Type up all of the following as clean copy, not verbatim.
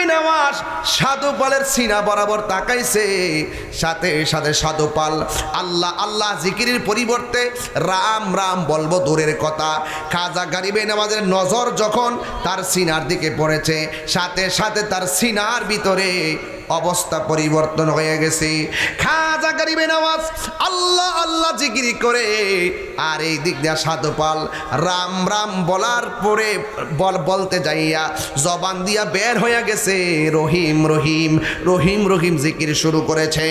বিন আওয়াজ সাধু পালের সিনা বরাবর তাকাইছে। সাথে সাথে সাধু পাল আল্লাহ আল্লাহ জিকিরের পরিবর্তে রাম রাম বলবো দূরের কথা, খাজা গরিব নওয়াজের নজর যখন তার সিনার দিকে পড়েছে, সাথে সাথে তার সিনার ভিতরে অবস্থা পরিবর্তন হয়ে গেছে। খাজা গরিব নওয়াজ আল্লাহ আল্লাহ জিকির করে, আর এই দিক দিয়ে সাধু পাল রাম রাম বলার পরে বলতে যাইয়া জবান দিয়া বের হয়ে গেছে রহিম রহিম রহিম রহিম জিকির শুরু করেছে।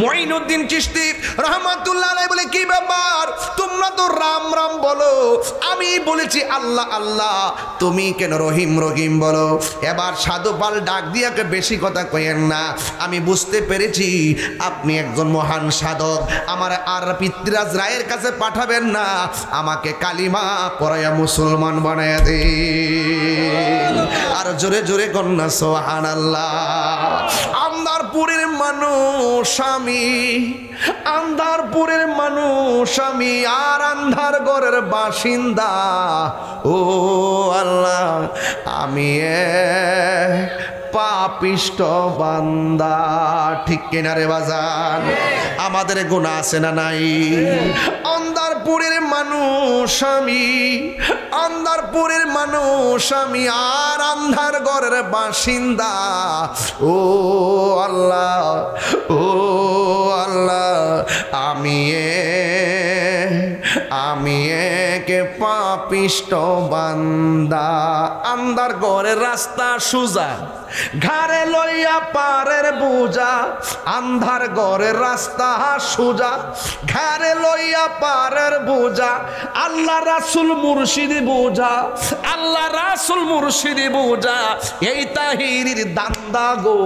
মঈনুদ্দিন চিশতি রহমাতুল্লাহ আলাইহি বলে, কি ব্যাপার, তোমরা তো রাম রাম বলো, আমি বলেছি আল্লাহ আল্লাহ, তুমি কেন রহিম রহিম বলো? এবার সাধু পাল ডাক দিয়াকে, বেশি কথা কইেন না, আমি বুঝতে পেরেছি আপনি একজন মহান সাধক, আমার আর পিতৃরাজ রায়ের কাছে পাঠাবেন না, আমাকে কালিমা পড়াইয়া মুসলমান বানাইয়া দেন। আর জোরে জোরে কন্যা সুবহানাল্লাহ। আন্দারপুরের মানুষ আমি, আন্দারপুরের মানুষ আমি, আর আন্ধার ঘরের বাসিন্দা, ও আল্লাহ আমি পাপিষ্ট বান্দা। ঠিক কিনা রে বাজান? আমাদের গুনাহ আছে না নাই? আন্দারপুরের মানুষ আমি, আন্দারপুরের মানুষ আমি, আর আন্ধার ঘরের বাসিন্দা, ও আল্লাহ ও আল্লাহ আমি একে পাপিষ্ট বান্দা। আন্ধার ঘরের রাস্তা সুজা, ঘাড়ে লইয়া পারের বোঝা, আন্ধার ঘরের রাস্তা সুজা, ঘাড়ে লইয়া পারের বোঝা, আল্লাহ রাসূল মুর্শিদি বোঝা, আল্লাহ রাসূল মুর্শিদি বোঝা, এই তাহিরির দান্দা গো।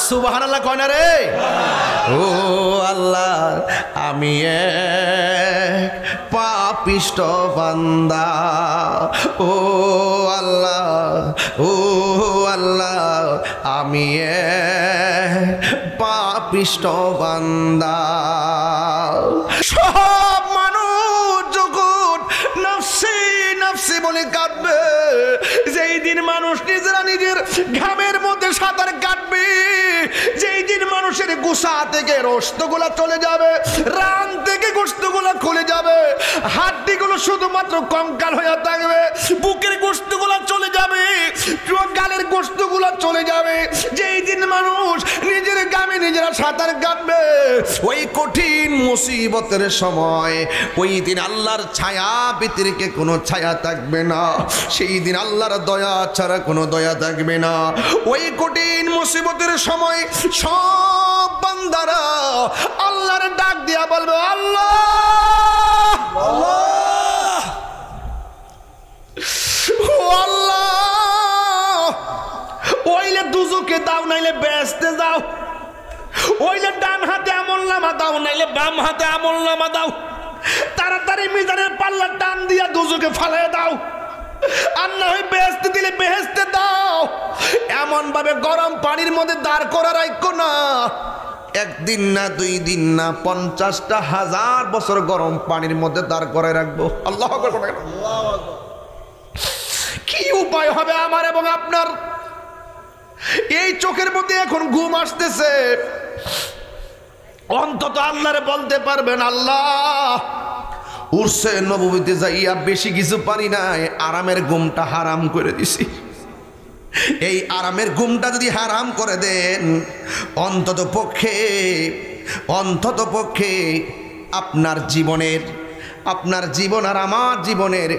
সুবহানাল্লাহ কয় না রে? ও আল্লাহ আমি পাপিষ্ট বান্দা, ও আল্লাহ ও আল্লাহ আমি পাপিষ্ট বান্দা। সব মানুষ যখন নফসি নফসি বলে কাঁদবে, যেই দিন মানুষ নিজেরা নিজের ঘামের মধ্যে সাঁতার কাটবে, যেই দিন মানুষের গোসা থেকে রক্তগুলা চলে যাবে, রান থেকে গোশতগুলা খুলে যাবে, হাড্ডিগুলো শুধুমাত্র কঙ্কাল হয়ে থাকবে, বুকের গোশতগুলা চলে যাবে, গালের গোশতগুলা চলে যাবে, যেই দিন মানুষ নিজের গামে নিজেরা সাঁতার কাটবে, ওই কঠিন মুসিবতের সময় ওই দিন আল্লাহর ছায়া ব্যতিরেকে কোনো ছায়া থাকবে না, সেই দিন আল্লাহর দয়া ছাড়া কোনো দয়া থাকবে না। ওই কঠিন মুসিবতের সময় সব বান্দারা আল্লাহর ডাক দিয়া বলবে, আল্লাহ আল্লাহ ও আল্লাহ, ওইলে দুজকে দাও, নাইলে বেহেশতে যাও, ওইলে ডান হাতে আমলনামা দাও, নাইলে বাম হাতে আমলনামা দাও, তাড়াতাড়ি মিজানের পাল্লা টান দিয়া দুজকে ফালাইয়া দাও, আর না হয় বেহেশতে দিলে বেহেশতে দাও। এমন ভাবে গরম পানির মধ্যে দাঁড় করা রাখো না, একদিন না দুই দিন না 50টা হাজার বছর গরম পানির মধ্যে দাঁড় করায় রাখবো। আল্লাহু আকবার। কি উপায় হবে আমার এবং আপনার? এই চোখের মধ্যে এখন ঘুম আসতেছে, অন্তত আল্লাহরে বলতে পারবেন, আল্লাহ উরসে নববীতে যাইয়া বেশি কিছু পারি নাই, আরামের ঘুমটা হারাম করে দিছি, এই আরামের ঘুমটা যদি হারাম করে দেন, অন্তত পক্ষে আপনার জীবন আর আমার জীবনের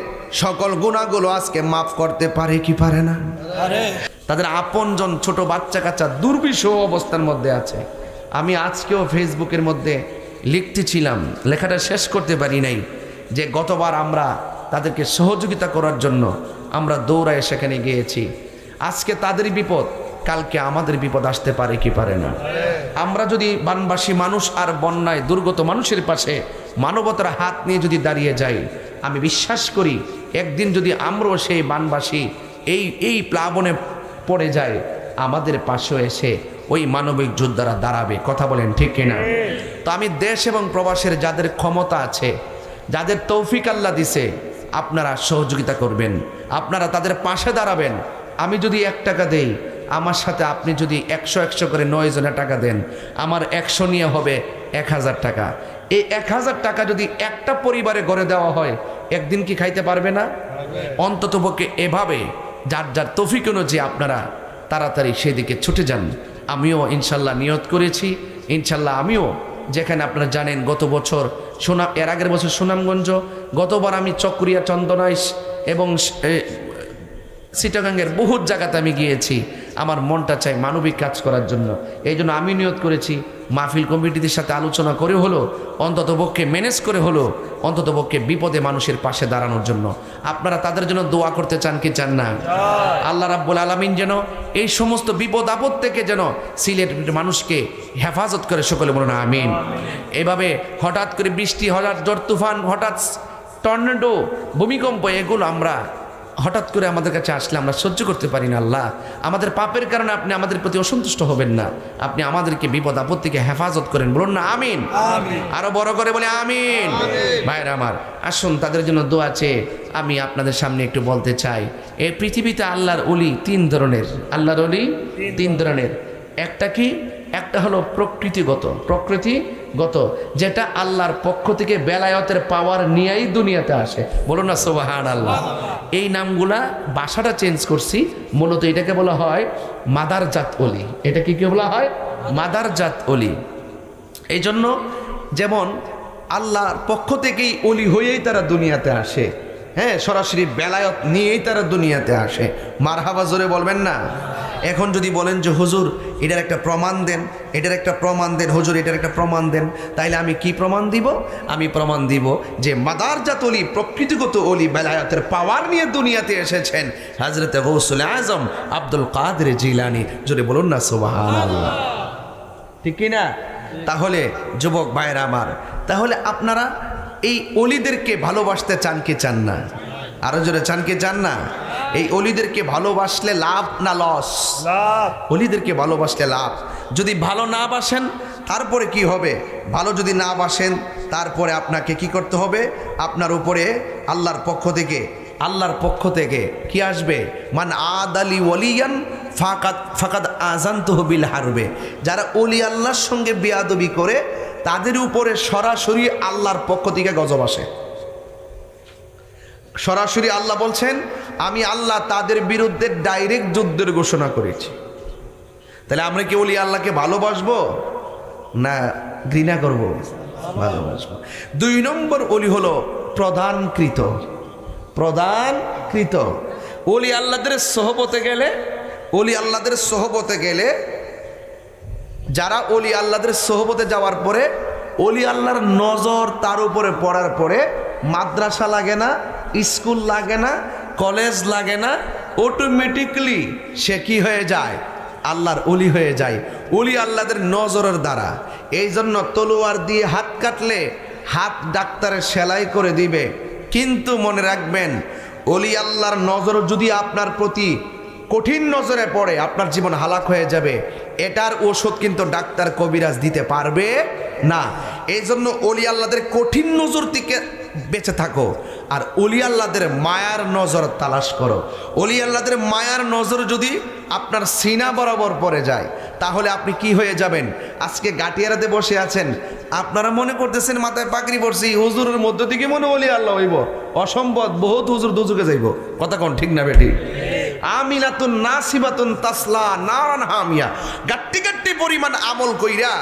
সকল গুনাহগুলো আজকে মাফ করতে পারে কি পারে না? তাদের আপনজন ছোট বাচ্চা কাচ্চা দুর্বিষহ অবস্থার মধ্যে আছে। আমি আজকেও ফেসবুকের মধ্যে লিখতেছিলাম, লেখাটা শেষ করতে পারি নাই, যে গতবার আমরা তাদেরকে সহযোগিতা করার জন্য আমরা দৌড়ায় সেখানে গিয়েছি, আজকে তাদের বিপদ, কালকে আমাদের বিপদ আসতে পারে কি পারে না? আমরা যদি বানবাসী মানুষ আর বন্যায় দুর্গত মানুষের পাশে মানবতার হাত নিয়ে যদি দাঁড়িয়ে যাই, আমি বিশ্বাস করি একদিন যদি আমরাও সেই বানবাসী এই প্লাবনে পড়ে যায়, আমাদের পাশেও এসে ওই মানবিক যোদ্ধারা দাঁড়াবে। কথা বলেন ঠিক কিনা? তো আমি দেশ এবং প্রবাসের যাদের ক্ষমতা আছে, যাদের তৌফিক আল্লাহ দিছে, আপনারা সহযোগিতা করবেন, আপনারা তাদের পাশে দাঁড়াবেন, আমি যদি 1 টাকা দেই, আমার সাথে আপনি যদি 100 করে 9 জনের টাকা দেন, আমার 100 নিয়ে হবে 1000 টাকা। এই 1000 টাকা যদি একটা পরিবারে গড়ে দেওয়া হয়, একদিন কি খাইতে পারবে না? অন্ততপক্ষে এভাবে যার যার তৌফিক অনুযায়ী আপনারা তাড়াতাড়ি সেদিকে ছুটে যান। আমিও ইনশাল্লাহ নিয়ত করেছি, ইনশাল্লাহ আমিও, যেখানে আপনারা জানেন গত বছর এর আগের বছর সুনামগঞ্জ, গতবার আমি চকরিয়া, চন্দনাইশ এবং চিটাগাঙ্গের বহুত জায়গাতে আমি গিয়েছি। আমার মনটা চাই মানবিক কাজ করার জন্য। এই জন্য আমি নিয়ত করেছি, মাহফিল কমিটিদের সাথে আলোচনা করে হলো, অন্ততপক্ষে ম্যানেজ করে হলো, অন্ততপক্ষে বিপদে মানুষের পাশে দাঁড়ানোর জন্য। আপনারা তাদের জন্য দোয়া করতে চান কি চান না? আল্লাহ রাব্বুল আলামিন যেন এই সমস্ত বিপদ আপদ থেকে যেন সিলেটের মানুষকে হেফাজত করে, সকলে বলুন আমিন। এভাবে হঠাৎ করে বৃষ্টি, হঠাৎ ঝড় তুফান, হঠাৎ টর্নেডো, ভূমিকম্প, এগুলো আমরা হঠাৎ করে আমাদের কাছে আসলে আমরা সহ্য করতে পারি না। আল্লাহ, আমাদের পাপের কারণে আপনি আমাদের প্রতি অসন্তুষ্ট হবেন না, আপনি আমাদেরকে বিপদ আপদ থেকে হেফাজত করেন, বলুন না আমিন। আরো বড় করে বলে আমিন। ভাইরা আমার, আসুন তাদের জন্য দোয়া চেয়ে আমি আপনাদের সামনে একটু বলতে চাই, এই পৃথিবীতে আল্লাহর ওলি 3 ধরনের। আল্লাহর ওলি 3 ধরনের। একটা কি? একটা হলো প্রকৃতিগত, যেটা আল্লাহর পক্ষ থেকে বেলায়তের পাওয়ার নিয়েই দুনিয়াতে আসে, বলুন না সুবহানাল্লাহ। এই নামগুলা ভাষাটা চেঞ্জ করছি, মূলত এটাকে বলা হয় মাদারজাত ওলি। এটা কি বলা হয়? মাদারজাত ওলি। এই জন্য যেমন আল্লাহর পক্ষ থেকেই ওলি হয়েই তারা দুনিয়াতে আসে, হ্যাঁ, সরাসরি বেলায়ত নিয়েই তারা দুনিয়াতে আসে। মারহাবা জোরে বলবেন না? এখন যদি বলেন যে হুজুর এটার একটা প্রমাণ দেন, এটার একটা প্রমাণ দেন, হুজুর এটার একটা প্রমাণ দেন, তাইলে আমি কি প্রমাণ দিব? আমি প্রমাণ দিব যে মাদারজাত ওলি, প্রকৃতিগত ওলি, বেলায়তের পাওয়ার নিয়ে দুনিয়াতে এসেছেন হযরত গৌসুল আজম আব্দুল কাদের জিলানী। জোরে বলুন না সুবহানাল্লাহ, ঠিক কি না? তাহলে যুবক ভাইরা আমার, তাহলে আপনারা এই অলিদেরকে ভালোবাসতে চান কি চান না? আরো জোরে চান কি চান না? এই অলিদেরকে ভালোবাসলে লাভ না লস? লাভ। অলিদেরকে ভালোবাসলে লাভ। যদি ভালো না বাসেন তারপরে কি হবে? ভালো যদি না বাসেন তারপরে আপনাকে কি করতে হবে? আপনার উপরে আল্লাহর পক্ষ থেকে কি আসবে? মান আদালি ওয়ালিয়ান ফাকাদ আযানতুহু বিল হারবে। যারা ওলি আল্লাহর সঙ্গে বেয়াদবি করে তাদের উপরে সরাসরি আল্লাহর পক্ষ থেকে গজব আসে। সরাসরি আল্লাহ বলছেন, আমি আল্লাহ তাদের বিরুদ্ধে ডাইরেক্ট যুদ্ধের ঘোষণা করেছি। তাহলে আমরা কি ওলি আল্লাহকে ভালোবাসবো না ঘৃণা করব? ভালোবাসবো। 2 নম্বর ওলি হলো প্রদানকৃত। ওলি আল্লাহদের সোহবতে গেলে যারা ওলি আল্লাহদের সোহবতে যাওয়ার পরে ওলি আল্লাহর নজর তার উপরে পড়ার পরে মাদ্রাসা লাগে না, স্কুল লাগে না, কলেজ লাগে না, অটোমেটিকলি সে কি হয়ে যায়? আল্লাহর ওলি হয়ে যায়, ওলি আল্লাহদের নজরের দ্বারা। এই জন্য তলোয়ার দিয়ে হাত কাটলে হাত ডাক্তারের সেলাই করে দিবে, কিন্তু মনে রাখবেন ওলি আল্লাহর নজর যদি আপনার প্রতি কঠিন নজরে পড়ে আপনার জীবন হালাক হয়ে যাবে। এটার ওষুধ কিন্তু ডাক্তার কবিরাজ দিতে পারবে না। এই জন্য ওলি আল্লাহদের কঠিন নজর থেকে বেঁচে থাকো, আর ওলি আল্লাহদের মায়ার নজর তালাশ করো। ওলি আল্লাহদের মায়ার নজর যদি আপনার সিনা বরাবর পড়ে যায় তাহলে আপনি কি হয়ে যাবেন? আজকে গাটিয়ারাতে বসে আছেন, আপনারা মনে করতেছেন মাথায় পাগড়ি পড়ছি, হুজুরের মধ্য থেকে মনে ওলি আল্লাহ হইব। অসম্ভব, বহুত হুজুর দুজুকে যাইব। কথা কোন ঠিক না বেটি? আমিনাতুন নাসিবাতুন তাসলা নারান হামিয়া, গাট্টি পরিমাণ আমল কইরা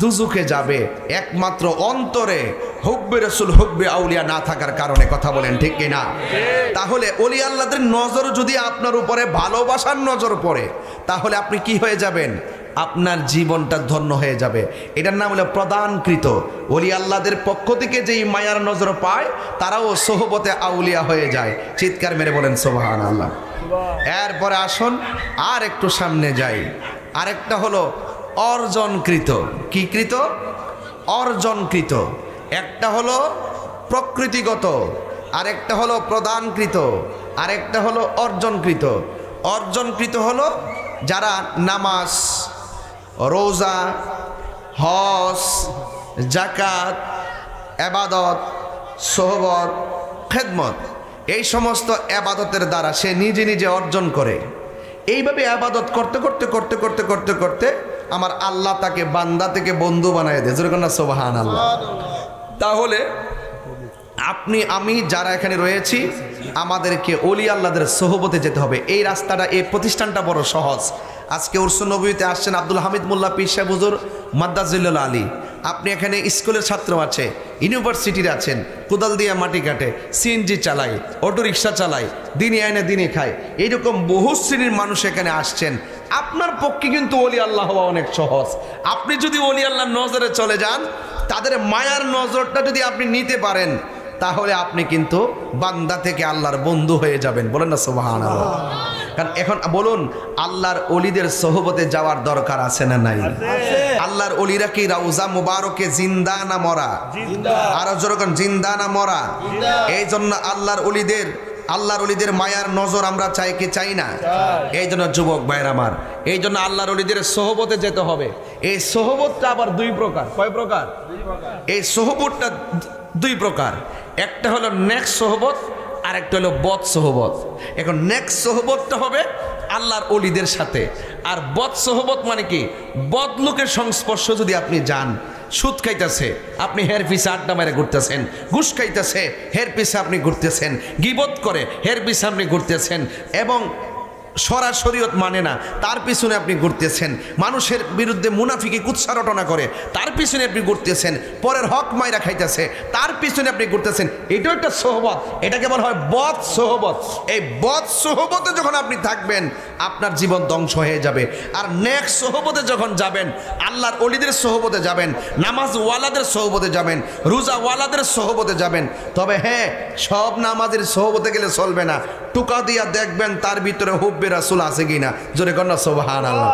দুজুকে যাবে, একমাত্র অন্তরে হুব্বে রাসূল হুব্বে আউলিয়া না থাকার কারণে। কথা বলেন ঠিক কিনা? তাহলে ওলি আল্লাহদের নজর যদি আপনার উপরে ভালোবাসার নজর পড়ে তাহলে আপনি কি হয়ে যাবেন? আপনার জীবনটা ধন্য হয়ে যাবে। এটার নাম হলো প্রদানকৃত। ওলি আল্লাহদের পক্ষ থেকে যেই মায়ার নজর পায় তারাও সোহবতে আউলিয়া হয়ে যায়। চিৎকার মেরে বলেন সুবহানাল্লাহ। এরপরে আসুন আর একটু সামনে যাই। আরেকটা হলো অর্জনকৃত। কি কৃত? অর্জনকৃত। একটা হলো প্রকৃতিগত, আরেকটা হলো প্রদানকৃত, আরেকটা হলো অর্জনকৃত। অর্জনকৃত হলো যারা নামাজ, রোজা, হজ, জাকাত, এবাদত, সোহবত, খেদমত, এই সমস্ত এবাদতের দ্বারা সে নিজে নিজে অর্জন করে। এইভাবে ইবাদত করতে করতে করতে করতে করতে করতে আমার আল্লাহ তাকে বান্দা থেকে বন্ধু বানায় দেয়। যেরকম না সুবহানাল্লাহ। তাহলে আপনি আমি যারা এখানে রয়েছি আমাদেরকে ওলি আল্লাহদের সোহবতে যেতে হবে। এই রাস্তাটা, এই প্রতিষ্ঠানটা বড় সহজ। আজকে উরসুন নবীতে আসছেন আব্দুল হামিদ মোল্লা পীর সাহেব হুজুর মাদ্দাজিল্লুল আলী। আপনি এখানে স্কুলের ছাত্র আছে, ইউনিভার্সিটির আছেন, কোদাল দিয়ে মাটি কাটে, সিএনজি চালায়, অটো রিক্সা চালায়, দিনে আইনে দিনে খায়, এইরকম বহু শ্রেণীর মানুষ এখানে আসছেন। আপনার পক্ষে কিন্তু ওলি আল্লাহ হওয়া অনেক সহজ। আপনি যদি ওলি আল্লাহর নজরে চলে যান, তাদের মায়ার নজরটা যদি আপনি নিতে পারেন, তাহলে আপনি কিন্তু বান্দা থেকে আল্লাহর বন্ধু হয়ে যাবেন। বলেন না সুবহানাল্লাহ। কারণ এখন বলুন, আল্লাহর ওলিদের সোহবতে যাওয়ার দরকার আছে না নাই? আল্লাহর ওলিরা কি রওজা মুবারকে জিন্দা না মরা? আরো যেরকম জিন্দা না মরা? এই জন্য আল্লাহর ওলিদের মায়ার নজর আমরা চাই কি চাই না? এই জন্য যুবক ভাইরা আমার, এই জন্য আল্লাহর ওলিদের সোহবতে যেতে হবে। এই সোহবতটা আবার দুই প্রকার। কয় প্রকার? এই সোহবতটা দুই প্রকার। একটা হলো নেক্সট সোহবত, আর একটা হলো বদ সোহবত। এখন নেক্সট সোহবতটা হবে আল্লাহর ওলিদের সাথে, আর বদ সোহবত মানে কি? বদ লোকের সংস্পর্শ যদি আপনি যান, সুদ খাইতেছে আপনি হের পিছে আড্ডা মেরে ঘুরতেছেন, ঘুষ খাইতেছে হের পিছে আপনি ঘুরতেছেন, গীবত করে হের পিছে আপনি ঘুরতেছেন, এবং শরীয়ত মানে না তার পিছনে আপনি ঘুরতেছেন, মানুষের বিরুদ্ধে মুনাফিকি কুৎসা রটনা করে তার পিছনে আপনি ঘুরতেছেন, পরের হক মাইরা খাইতেছে তার পিছনে আপনি ঘুরতেছেন, এটাও একটা সোহবত। এটাকে বলা হয় বদ সোহবত। এই বদ সোহবতে যখন আপনি থাকবেন, আপনার জীবন ধ্বংস হয়ে যাবে। আর নেক্সট সোহবতে যখন যাবেন, আল্লাহর ওলিদের সোহবতে যাবেন, নামাজ ওয়ালাদের সোহবতে যাবেন, রোজা ওয়ালাদের সোহবতে যাবেন। তবে হ্যাঁ, সব নামাজের সোহবতে গেলে চলবে না। টুকা দিয়া দেখবেন তার ভিতরে হুব্বে রাসূল আছে কিনা। জোরে কন্যা সুবহানাল্লাহ।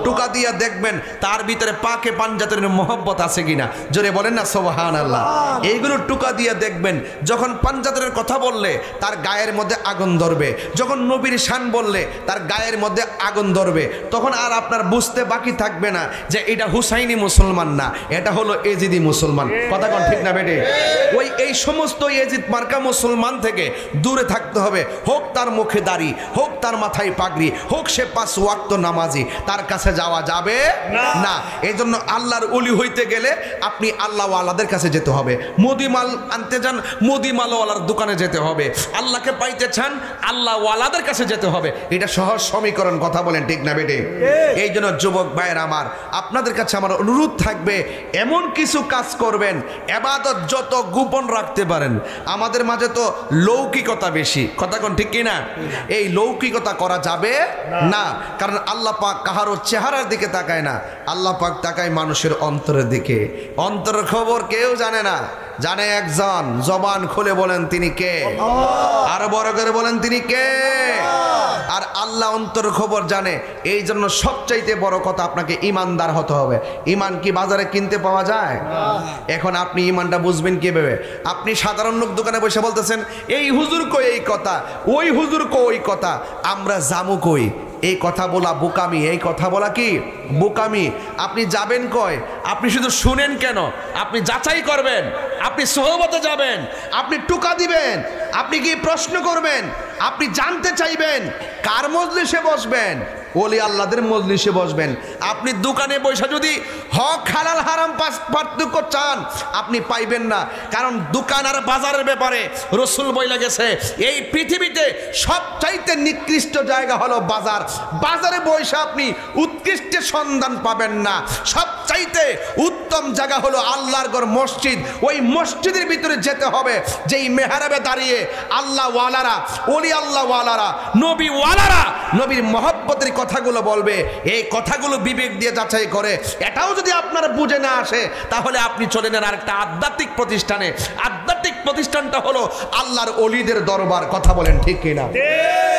টুকা দিয়া দেখবেন তার ভিতরে পাকে পাঞ্জাতের মোহব্বত আছে কিনা। জোরে বলেন না সুবহানাল্লাহ। এইগুলো টুকা দিয়া দেখবেন। যখন পাঞ্জাতের কথা বললে তার গায়ের মধ্যে আগুন ধরবে, যখন নবীর শান বললে তার গায়ের মধ্যে আগুন ধরবে, তখন আর আপনার বুঝতে বাকি থাকবে না যে এটা হুসাইনি মুসলমান না, এটা হলো এজিদি মুসলমান। কথা কোন ঠিক না বেটে? এই সমস্ত এজিদ মার্কা মুসলমান থেকে দূরে থাকতে হবে। হোক তার মুখে দাড়ি, হোক তার মাথায় পাগড়ি, হোক সে 5 ওয়াক্ত নামাজি, তার কাছে যাওয়া যাবে না। এই জন্য আল্লাহর ওলি হইতে গেলে আপনি আল্লাহওয়ালাদের কাছে যেতে হবে। মুদিমাল আনতে যান, মুদিমালওয়ালার দোকানে যেতে হবে। আল্লাহকে পাইতে চান, আল্লাহওয়ালাদের কাছে যেতে হবে। এটা সহজ সমীকরণ। কথা বলেন ঠিক না বেটে? এই জন্য যুবক ভাইয়ের আমার, আপনাদের কাছে আমার অনুরোধ থাকবে, এমন কিছু কাজ করবেন, ইবাদত যত গোপন রাখতে পারেন। আমাদের মাঝে তো লৌকিকতা বেশি। কথা কোন ঠিক কিনা? এই লৌকিকতা করা যাবে না। কারণ আল্লাহ পাক কাহারও চেহারার দিকে তাকায় না, আল্লাহ পাক তাকায় মানুষের অন্তরের দিকে। অন্তরের খবর কেউ জানে না, জানে একজন। জবান খুলে বলেন তিনি কে? আরো বড় করে বলেন তিনি কে? আর আল্লাহ অন্তর খবর জানে। এই জন্য সবচাইতে বড় কথা, আপনাকে ইমানদার হতে হবে। ইমান কি বাজারে কিনতে পাওয়া যায়? এখন আপনি ইমানটা বুঝবেন কিভাবে? আপনি সাধারণ লোক দোকানে বসে বলতেছেন, এই হুজুর কই এই কথা, ওই হুজুর কই ওই কথা, আমরা জামু কই। এই কথা বলা বোকামি। এই কথা বলা কি বোকামি। আপনি যাবেন কয়? আপনি শুধু শুনেন কেন? আপনি যাচাই করবেন, আপনি সোহবতে যাবেন, আপনি টুকা দিবেন, আপনি কি প্রশ্ন করবেন, আপনি জানতে চাইবেন কার মজলিসে বসবেন। ওলি আল্লাহদের মজলিসে বসবেন। আপনি দোকানে বসে যদি হক হালাল হারাম পার্থক্য চান, আপনি পাইবেন না। কারণ দোকান আর বাজারের ব্যাপারে রাসূল বইলা গেছে, এই পৃথিবীতে সবচাইতে নিকৃষ্ট জায়গা হলো বাজার। বাজারে বসে আপনি উৎকৃষ্টের সন্ধান পাবেন না। সবচাইতে উত্তম জায়গা হলো আল্লাহর ঘর, মসজিদ। ওই মসজিদের ভিতরে যেতে হবে, যেই মেহরাবে দাঁড়িয়ে আল্লাহ ওয়ালারা, ওলি আল্লাহ ওয়ালারা, নবী ওয়ালারা নবীর মহব্বতের কথাগুলো বলবে। এই কথাগুলো বিবেক দিয়ে যাচাই করে। এটাও যদি আপনার বুঝে না আসে, তাহলে আপনি চলে নেন আরেকটা আধ্যাত্মিক প্রতিষ্ঠানে। আধ্যাত্মিক প্রতিষ্ঠানটা হলো আল্লাহর ওলিদের দরবার। কথা বলেন ঠিক কিনা?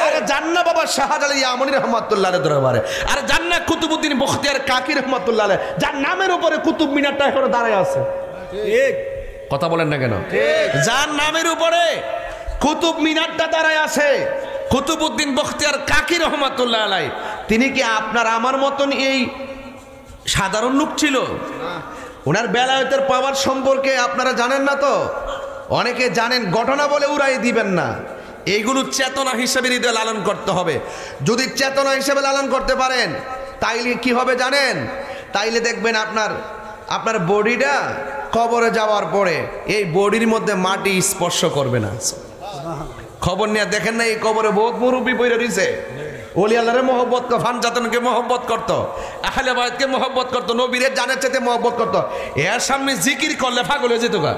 আরে জান্না বাবা শাহজালাল ইয়ামানি রহমাতুল্লাহ আলাইহির দরবারে, আরে জান্না কুতুবউদ্দিন বখতিয়ার কাকি রহমাতুল্লাহ আলাইহি, যার নামের উপরে কুতুব মিনারটা এখনো দাঁড়ায় আছে। ঠিক কথা বলেন না কেন? যার নামের উপরে কুতুব মিনারটা দাঁড়ায় আছে, কুতুবউদ্দিন বখতিয়ার কাকি রহমাতুল্লাহ আলাইহি, তিনি কি আপনার আমার মতন এই সাধারণ লোক ছিল? ওনার বেলায়েতের পাওয়ার সম্পর্কে আপনারা জানেন না তো? অনেকে জানেন, ঘটনা বলে উড়াই দিবেন না। এইগুলো চেতনা হিসেবে হৃদয়ে লালন করতে হবে। যদি চেতনা হিসেবে লালন করতে পারেন তাইলে কি হবে জানেন? তাইলে দেখবেন আপনার বডিটা কবরে যাওয়ার পরে এই বডির মধ্যে মাটি স্পর্শ করবে না। খবর নিয়ে দেখেন না, এই কবরে বহুত মুরব্বী পইরা দিছে। ওলি আল্লাহরে মহব্বত করতো, ফানজাতনকে মহব্বত করতো, আহলে বায়তকে মহব্বত করতো, নবীরে জানের চাইতে মহব্বত করতো। এর সামনে জিকির করলে পাগল হয়ে যেত গা,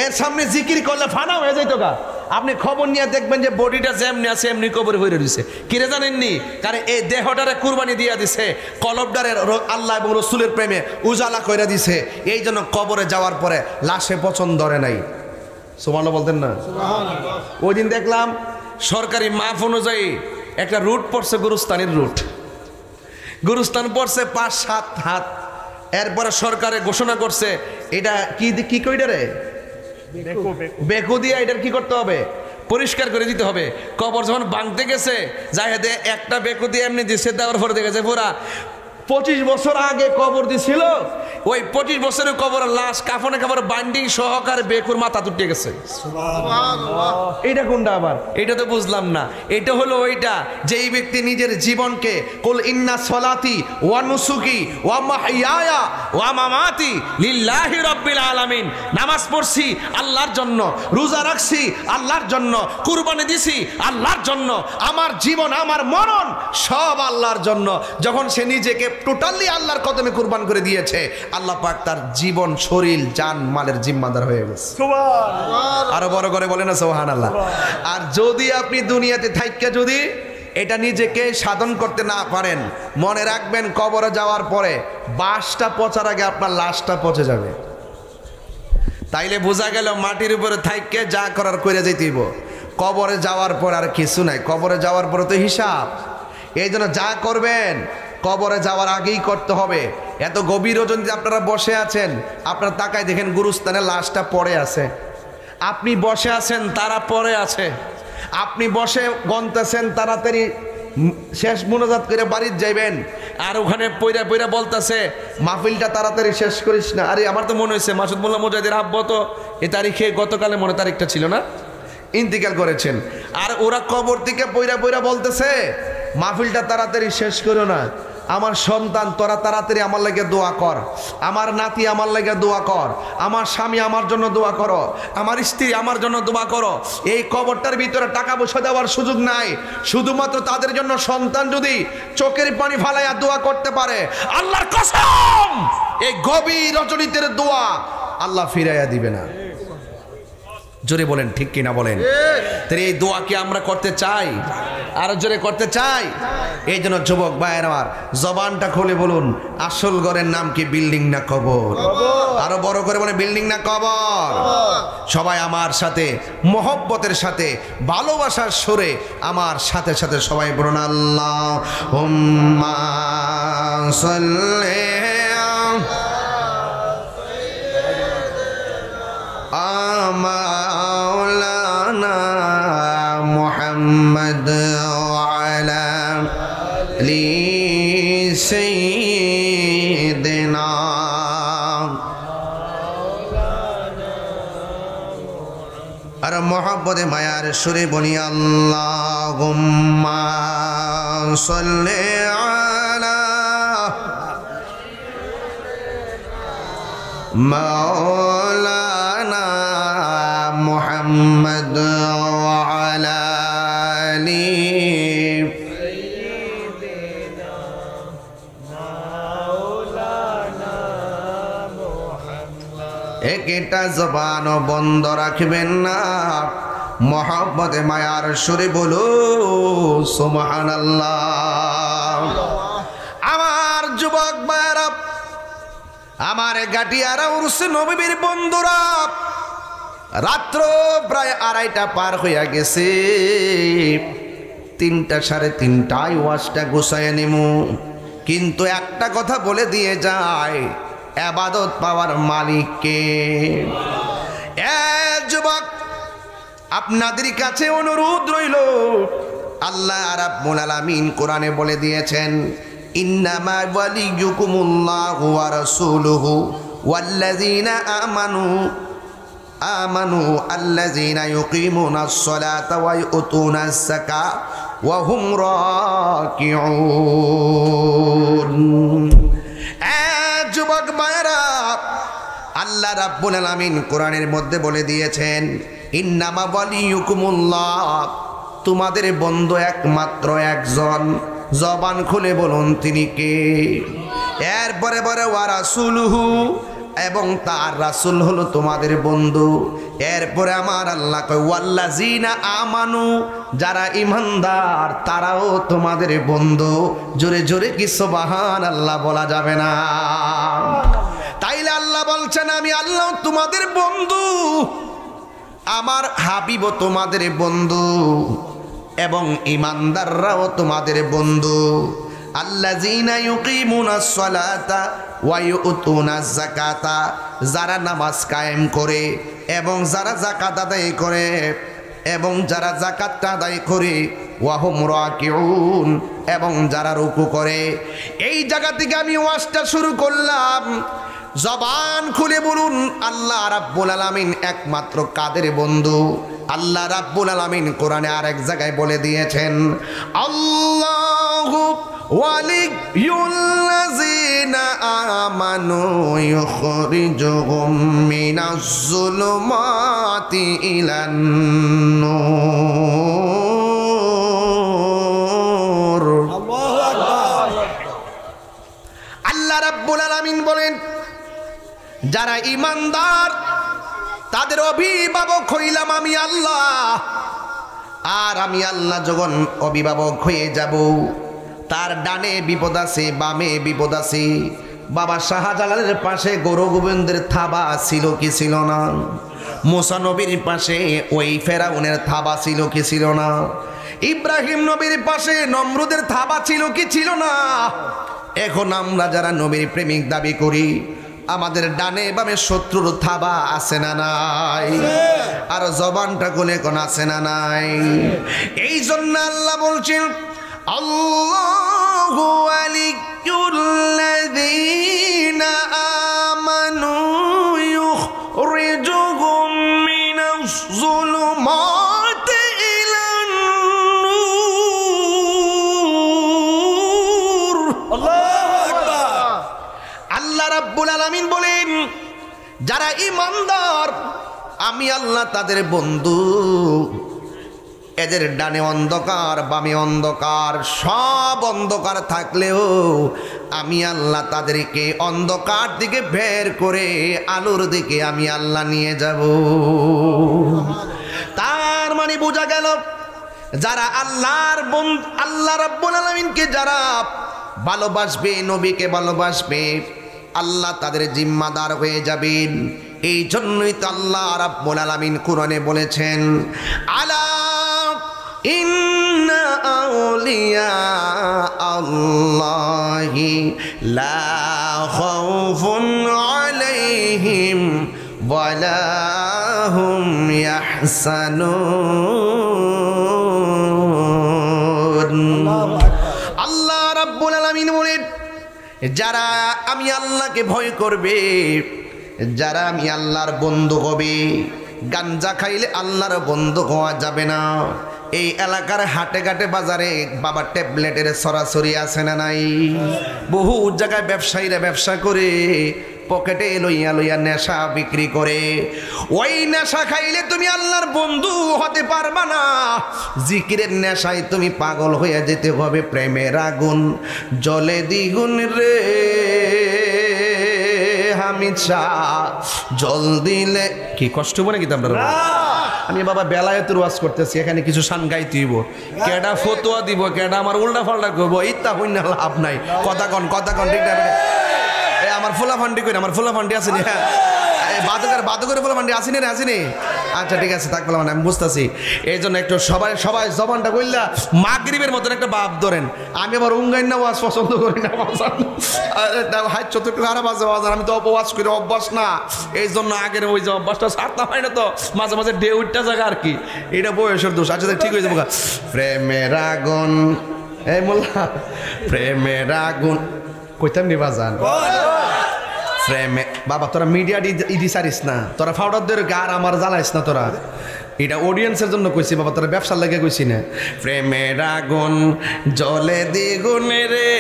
এর সামনে জিকির করলে ফানা হয়ে যেত গা। আপনি খবর নিয়ে দেখবেন যে বডিটা যেমনি আছে এমনি কবরে হয়ে রয়েছে। কিরে জানেননি? কারণ এই দেহটারে কুরবানি দিয়ে দিছে, কলবটারে আল্লাহ এবং রসুলের প্রেমে উজালা করে দিছে। এই জন্য কবরে যাওয়ার পরে লাশে পছন্দ ধরে নাই। সুবহানাল্লাহ বলতেন না? ওই দিন দেখলাম সরকারি মাপ অনুযায়ী একটা রুট পড়ছে, গুরুস্থানের রুট। গুরুস্থান পড়ছে 5-7 হাত। এরপরে সরকারে ঘোষণা করছে এটা কি কইটা রে, বেকু দিয়ে এটার কি করতে হবে, পরিষ্কার করে দিতে হবে। কবর যখন ভাঙতে গেছে যাই একটা বেকু দিয়ে এমনি দিচ্ছে, দেওয়ার পরে দেখেছে পুরা 25 বছর আগে কবর দিছিল, ওই 25 বছরের কবর লাশ কাফনে কাপড় বান্ডিং সহকারে বেকুর মাথা তুটে গেছে। এটা কোনটা আবার? এটা তো বুঝলাম না। এটা হলো ওইটা যেই ব্যক্তি নিজের জীবনকে কুল ইন্না সলাতি ওয়া নুসুকি ওয়া মাহইয়ায়া ওয়া মামাতি লিল্লাহি রাব্বিল আলামিন, নামাজ পড়ছি আল্লাহর জন্য, রোজা রাখছি আল্লাহর জন্য, কুরবানি দিছি আল্লাহর জন্য, আমার জীবন আমার মরণ সব আল্লাহর জন্য। যখন সে নিজেকে টোটালি আল্লাহর কদমে কুরবান করে দিয়েছে, আল্লাহ পাক তার জীবন, শরীর, জান মালের জিম্মাদার হয়ে গেছে। সুবহানাল্লাহ। আরো বড় করে বলেন না সুবহানাল্লাহ। আর যদি আপনি দুনিয়াতে থাইকা যদি এটা নিজেকে সাধন করতে না পারেন, মনে রাখবেন কবরে যাওয়ার পরে বাসটা পচার আগে আপনার লাশটা পচে যাবে। তাইলে বোঝা গেল মাটির উপরে থাইকে যা করার করে যেতেইব। কবরে যাওয়ার পর আর কিছু নাই, কবরে যাওয়ার পরে তো হিসাব। এই জন্য যা করবেন কবরে যাওয়ার আগেই করতে হবে। এত গভীর রজনীতে আপনারা বসে আছেন, আপনারা তাকায় দেখেন গুরুস্থানে লাশটা পড়ে আছে। আপনি বসে আছেন, তারা পড়ে আছে। আপনি বসে গন্তেছেন তাড়াতাড়ি শেষ মুনাজাত করে বাড়িতে যাইবেন, আর ওখানে পইরা পইরা বলতেছে মাহফিলটা তাড়াতাড়ি শেষ করিস না। আরে আমার তো মনে হয়েছে মাসুদ মোল্লা মুজাহিদের আব্বা তো এ তারিখে গতকালে মনে তারিখটা ছিল না, ইন্তিকাল করেছেন। আর ওরা কবর থেকে পইরা পইরা বলতেছে মাহফিলটা তাড়াতাড়ি শেষ করো না, আমার সন্তান তোরা তাড়াতাড়ি আমার লাগে দোয়া কর, আমার নাতি আমার লাগে দোয়া কর, আমার স্বামী আমার জন্য দোয়া করো, আমার স্ত্রী আমার জন্য দোয়া করো। এই কবরটার ভিতরে টাকা পয়সা দেওয়ার সুযোগ নাই, শুধুমাত্র তাদের জন্য সন্তান যদি চোখের পানি ফালাইয়া দোয়া করতে পারে, আল্লাহর কসম এই গভীর রজনীতের দোয়া আল্লাহ ফিরাইয়া দিবে না। জোরে বলেন ঠিক কিনা বলেন? তাহলে এই দোয়া কি আমরা করতে চাই? আরো জোরে করতে চাই। এই জন্য যুবক ভাইয়ের আমার জবানটা খুলে বলুন, আসল ঘরের নাম কি বিল্ডিং না কবর? আরো বড় করে বলে বিল্ডিং না কবর? সবাই আমার সাথে মহব্বতের সাথে ভালোবাসার সুরে আমার সাথে সাথে সবাই বলুন আল্লাহুম্মা সাল্লি মাওলানা মুহাম্মদ ওয়া আলা আলি সাইয়্যিদিনা। আর মোহাব্বতে মায়ার সুরে বলি আল্লাহুম্মা সাল্লি আলা মাওলানা মুহাম্মদ ওয়া আলা আলি সাইয়্যিদিনা মাওলানা মুহাম্মদ। একটা জবান বন্ধ রাখবেন না, মোহাব্বতে মায়ার সুরে বলো সুবহানাল্লাহ। আমার যুবক ভাইরা, আমার গাটিয়ারা উরসে নবীর বন্ধুরা, রাত্র প্রায় 2:30 পার হইয়া গেছে। 3টা 3:30 ওয়াজটা গুছাইয়া নিমু, কিন্তু একটা কথা বলে দিয়ে যায়, ইবাদত পাওয়ার মালিক কে? যুবক আপনাদের কাছে অনুরোধ রইল, আল্লাহ রাব্বুল আলামিন কোরআনে বলে দিয়েছেন ইন্নামা ওয়ালিয়ুকুমুল্লাহু ওয়া রাসূলুহু ওয়াল্লাযীনা আমানু আমানু আল্লাযীনা ইউকিমুনাস সালাতা ওয়া ইউতুনাস যাকাতা ওয়া হুম রাকিউন। যুবক ভাইরা, আল্লাহ রাব্বুল আলামিন কোরআনের মধ্যে বলে দিয়েছেন, ইন্নামা ওয়ালিয়ুকুমুল্লাহ, তোমাদের বন্ধু একমাত্র একজন। জবান খুলে বলুন তিনি কে? এরপরে বলে ওয়া রাসূলুহু, এবং তার রাসূল হলো তোমাদের বন্ধু। এরপরে আমার আল্লাহ কয় ওয়াল্লাযীনা আমানু, যারা ঈমানদার তারাও তোমাদের বন্ধু। জোরে জোরে কি সুবহানাল্লাহ বলা যাবে না? তাইলে আল্লাহ বলছেন আমি আল্লাহ তোমাদের বন্ধু, আমার হাবিবও তোমাদের বন্ধু, এবং ঈমানদাররাও তোমাদের বন্ধু। আল্লাযীনা ইউকিমুনাস সালাতা ওয়া ইউতুনাজ যাকাতা, যারা নামাজ কায়েম করে এবং যারা যাকাত আদায় করে, এবং যারা যাকাতটা আদায় করে, ওয়া হুম রাকিউন, এবং যারা রুকু করে। এই জায়গা থেকে আমি ওয়াজটা শুরু করলাম। জবান খুলে বলুন আল্লাহ রাব্বুল আলামিন একমাত্র কাদের বন্ধু? আল্লাহ রাব্বুল আলামিন কোরআনে আরেক জায়গায় বলে দিয়েছেন, আল্লাহু ওয়ালিয়ুল্লাযীনা আমানু ইউখরিজুহুম মিনাজ যুলুমাতি ইলান নূর। আল্লাহু আকবার। আল্লাহ রাব্বুল আলামিন বলেন, যারা ঈমানদার তাদের অভিভাবক হইলাম আমি আল্লাহ। আর আমি আল্লাহ যখন অভিভাবক হয়ে যাব, তার ডানে বিপদ আছে, বামে বিপদ আছে। বাবা শাহজালালের পাশে গৌর গোবিন্দের থাবা ছিল কি ছিল না? মুসা নবীর পাশে ওই ফেরাউনের থাবা ছিল কি ছিল না? ইব্রাহিম নবীর পাশে নমরুদের থাবা ছিল কি ছিল না? এখন আমরা যারা নবীর প্রেমিক দাবি করি, আমাদের ডানে বামে শত্রুর থাবা আছে না নাই? আর জবানটা কোনে কোন আছে না নাই? এই জন্য আল্লাহ বলছেন, আল্লাহু ওয়ালিয়ুল্লাযীনা আমানু ইউখরিজুহুম মিনাজ যুলুমাতি ইলান নূর। আল্লাহু আকবার। আল্লাহ রাব্বুল আলামিন বলেন, যারা ঈমানদার আমি আল্লাহ তাদের বন্ধু। এদের ডানে অন্ধকার, বামে অন্ধকার, সব অন্ধকার থাকলেও আমি আল্লাহ তাদেরকে অন্ধকার দিকে বের করে আলোর দিকে আমি আল্লাহ নিয়ে যাব। তার মানে বোঝা গেল, যারা আল্লাহর বন্ধু, আল্লাহ রাব্বুল আলামিনকে যারা ভালোবাসবে, নবীকে ভালোবাসবে, আল্লাহ তাদের জিম্মাদার হয়ে যাবেন। এই জন্যই তো আল্লাহ রাব্বুল আলামিন কোরআনে বলেছেন, আলা ইন্না আউলিয়া আল্লাহি লা খাউফুন আলাইহিম ওয়ালা হুম ইয়াহসানুন। আল্লাহ রাব্বুল আলামিন বলেন, যারা আমি আল্লাহকে ভয় করবে, যারা আমি আল্লাহর বন্ধু হবে। গাঞ্জা খাইলে আল্লাহর বন্ধু হওয়া যাবে না। এই এলাকার হাটে ঘাটে বাজারে বাবা ট্যাবলেটের সরাসরি আছে না নাই? বহু জায়গায় ব্যবসায়ীরা ব্যবসা করে পকেটে লইয়া লইয়া নেশা বিক্রি করে। ওই নেশা খাইলে তুমি আল্লাহর বন্ধু হতে পারবা না। জিকিরের নেশায় তুমি পাগল হয়ে যেতে হবে। প্রেমের আগুন জ্বলে দ্বিগুণ রে হামিদ শাহ, জল দিলে কি কষ্ট বলে কি আপনারা? আমি বাবা বেলায়েতের ওয়াজ করতেছি, এখানে কিছু শান গাইতে হইব, কেডা ফতোয়া দিব, কেডা আমার উল্টা পাল্টা করবো, ইত্যা হইন না লাভ নাই। কথা কন ঠিক না? আমার ফুলা ফান্ডি কই, আমার ফুলা ফান্ডি আসেনি? হ্যাঁ, বাদকের ফুলা ফান্ডি আসেনি রে, আসেনি? আচ্ছা ঠিক আছে, থাক বললাম, আমি বুঝতেছি। এই জন্য একটু সবাই জবানটা কইলা মাগরিবের মতন একটা বাপ ধরেন। আমি আবার উঙ্গাইন না ওয়াজ পছন্দ করি না। হাই চতুর্থ খারাপ আছে বাজার, আমি তো অপবাস করি, অভ্যাস না। এই জন্য আগের ওই যে অভ্যাসটা ছাড়তে হয় না, তো মাঝে মাঝে ডেউটটা জায়গা আর কি, এটা বয়সের দোষ। আচ্ছা ঠিক হয়ে যাবো। প্রেমের আগুন, এই মোল্লা, প্রেমের আগুন কইতাম নি বাজান, প্রেমে বাবা তোরা মিডিয়া দিছারিস না, তোরা ফাউডারদের গার আমার জ্বালাইস না, তোরা এটা অডিয়েন্সের জন্য কইছি বাবা, তোরা ব্যবসার লাগে কইছি না। প্রেমের আগুন জলে দ্বিগুণে রে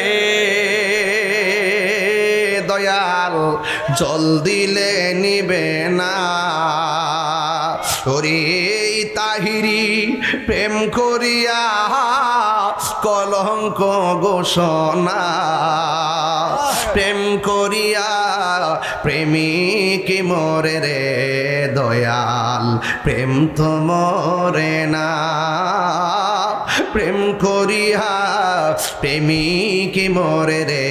দয়াল, জল দিলে নিবে না। ওরে তাহিরি প্রেম করিয়া কলঙ্ক ঘোষণা, প্রেম করিয়া প্রেমিক মরে রে দয়াল, প্রেম তো মরে না। প্রেম করিয়া প্রেমিক মরে রে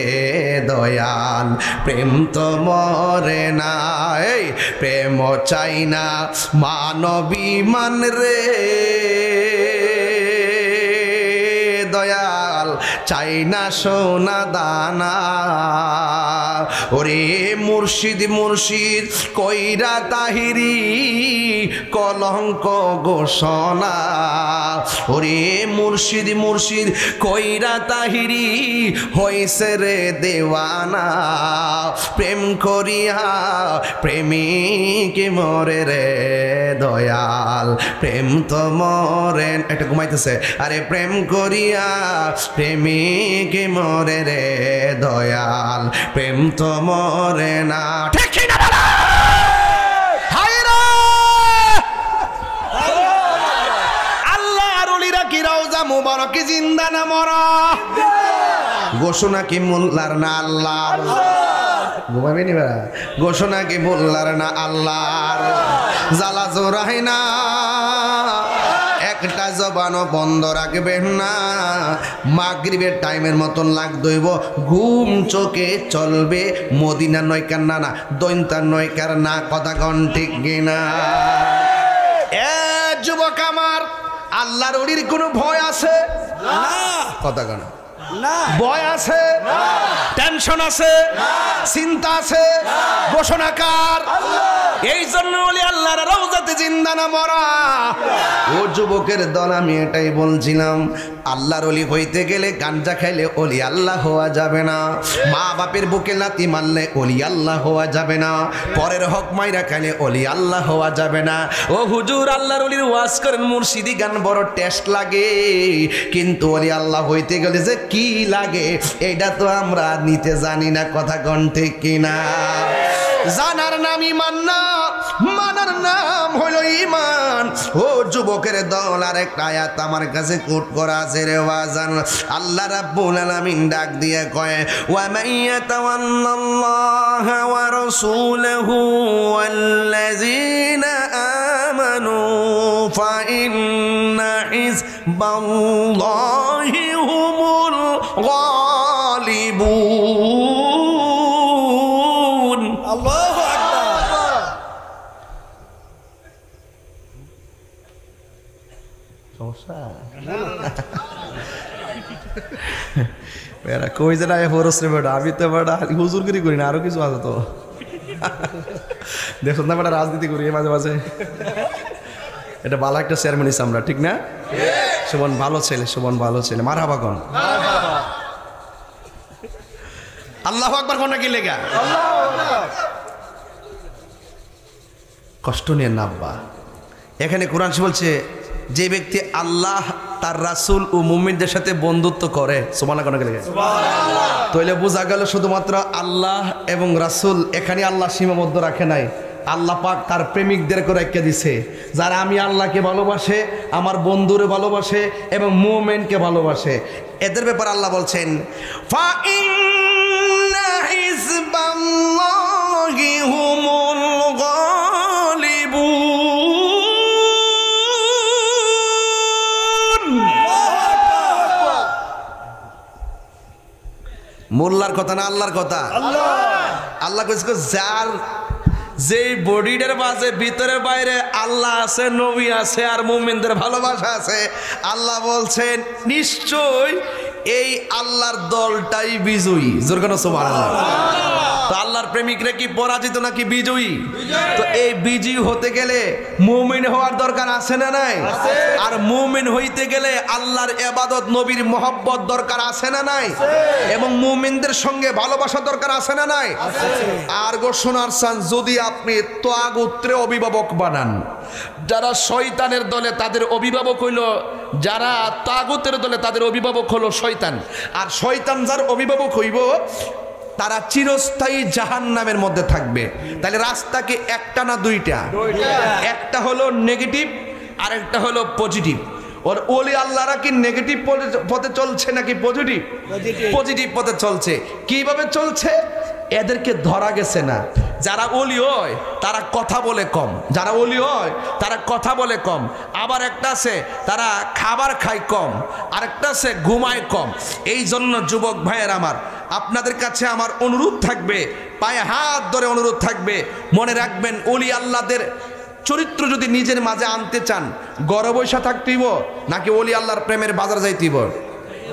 দয়াল, প্রেম তো মরে না। এই প্রেম চাই না মানবী মান রে দয়াল, চাই না সোনা দানা। ওরে মুর্শিদ মুর্শিদ কইরা তাহিরি কলঙ্ক ঘোষণা, ওরে মুর্শিদ মুর্শিদ কইরা তাহিরি হইছে রে দেওয়ানা। প্রেম করিয়া প্রেমিক মরে রে দয়াল, প্রেম তো মরে। একটা ঘুমাইতেছে। আরে প্রেম করিয়া প্রেমিক মরে রে দয়াল, প্রেম তো মরে না। ঠিক না দাদা? আল্লাহর ওলিরা কি রওজা মুবারকে জিন্দা না মরা? ঘোষণা কি মোল্লার না আল্লাহর? ঘুমাবে নি ভাই? ঘোষণা কি মোল্লার না আল্লাহর? জ্বালা জোরাই না, একটা জবানও বন্ধ রাখবেন না। মাগরিবের টাইমের মতন লাগ দইব, ঘুম চোখে চলবে। মদিনা নয়কার না, না দৈন্তার নয়কার না। কথা কন ঠিক কিনা? এ যুবক আমার, আল্লাহর ওলির কোনো ভয় আছে না? কথা কন না। ভয় আছে, টেনশন আছে, চিন্তা আছে, ঘোষণাকার। এই জন্য ওলি আল্লাহর রওজাতে জিন্দা না মরা। ও যুবকের দল, আমি এটাই বলছিলাম, আল্লাহর ওলি হইতে গেলে গাঞ্জা খাইলে ওলি আল্লাহ হওয়া যাবে না। মা বাপের বুকে লাথি মারলে ওলি আল্লাহ হওয়া যাবে না। পরের হক মাইরা খাইলে ওলি আল্লাহ হওয়া যাবে না। ও হুজুর, আল্লাহর ওলির ওয়াজ করেন, মুর্শিদি গান বড় টেস্ট লাগে, কিন্তু ওলি আল্লাহ হইতে গেলে যে কি লাগে এটা তো আমরা নিতে জানি না। কথা কোন ঠিক কিনা? জানার নাম ইমান না, মানার নাম হলো ইমান। ও যুবকের দল, আর একটা আয়াত আমার কাছে কোট করা আছে রে ওয়াজান। আল্লাহ রাব্বুল আলামিন ডাক দিয়ে কয়, ওয়া মাইয়াতাওয়াল্লাল্লাহা ওয়া রাসূলুহু ওয়াল্লাযীনা আমানু ফাইন্না হিজবাল্লাহি হুমুল গালিবুন। আল্লাহু আকবার। সমস্যা বেড়া কই যে নাই ফরস রে বেড়া, আমি তো বেড়া হুজুরগিরি করি না, আরো কিছু আছে তো। দেখো না বেড়া, রাজনীতি করি মাঝে মাঝে। এটা ভালো একটা চেয়ারম্যান হিসাব আমরা, ঠিক না? সুমন ভালো ছেলে, সুমন ভালো ছেলে। মারহাবা কোন? আল্লাহু আকবার কোন কি লেগা? কষ্ট নিয়ে না আব্বা। এখানে কোরআন বলছে, যে ব্যক্তি আল্লাহ তার রাসূল ও মুমিনদের সাথে বন্ধুত্ব করে, সুবহানাল্লাহ কোন কি লেগা? সুবহানাল্লাহ। তাইলে বোঝা গেল শুধুমাত্র আল্লাহ এবং রাসূল, এখানে আল্লাহ সীমাবদ্ধ রাখে নাই। আল্লাহ পাক তার প্রেমিকদেরকে রেখে দিছে, যারা আমি আল্লাহকে ভালোবাসে, আমার বন্ধুরে ভালোবাসে এবং মুমিনকে ভালোবাসে। এদের ব্যাপারে আল্লাহ বলছেন, ফা ইন্না হিজবাল্লাহি হুমুল গালিবুন। মোল্লার কথা না আল্লাহর কথা? আল্লাহ কইছে, যার যেই বডিটার মাঝে ভিতরে বাইরে আল্লাহ আছে, নবী আছে আর মুমিনদের ভালোবাসা আছে, আল্লাহ বলছেন নিশ্চয় এই আল্লাহর দলটাই বিজয়ী। জোর কেন সুবহানাল্লাহ। তো আল্লাহর প্রেমিকরা কি পরাজিত নাকি বিজয়ী? তো এই বিজয়ী হতে গেলে মুমিন হওয়ার দরকার আছে না নাই? আর মুমিন হইতে গেলে আল্লাহর ইবাদত নবীর মহব্বত দরকার আছে না নাই? এবং মুমিনদের সঙ্গে ভালোবাসা দরকার আছে না নাই? আর গো শোনার চান, যদি আপনি তাগুতের অভিভাবক বানান, যারা শয়তানের দলে তাদের অভিভাবক হইল, যারা তাগুতের দলে তাদের অভিভাবক হলো শয়তান, আর শয়তান যার অভিভাবক হইব তারা চিরস্থায়ী জাহান্নামের মধ্যে থাকবে। তাহলে রাস্তা কি একটা না দুইটা? একটা হলো নেগেটিভ আর একটা হলো পজিটিভ। ওর ওলি আল্লাহরা কি নেগেটিভ পথে চলছে নাকি পজিটিভ? পজিটিভ পথে চলছে। কিভাবে চলছে? এদেরকে ধরা গেছে না। যারা ওলি হয় তারা কথা বলে কম, যারা ওলি হয় তারা কথা বলে কম। আবার একটা আছে তারা খাবার খায় কম, আরেকটা আছে ঘুমায় কম। এই জন্য যুবক ভাইয়ের আমার, আপনাদের কাছে আমার অনুরোধ থাকবে, পায়ে হাত ধরে অনুরোধ থাকবে, মনে রাখবেন ওলি আল্লাহদের চরিত্র যদি নিজের মাঝে আনতে চান, গড় বৈশা থাকতেইব নাকি ওলি আল্লাহর প্রেমের বাজার যাইতেইব?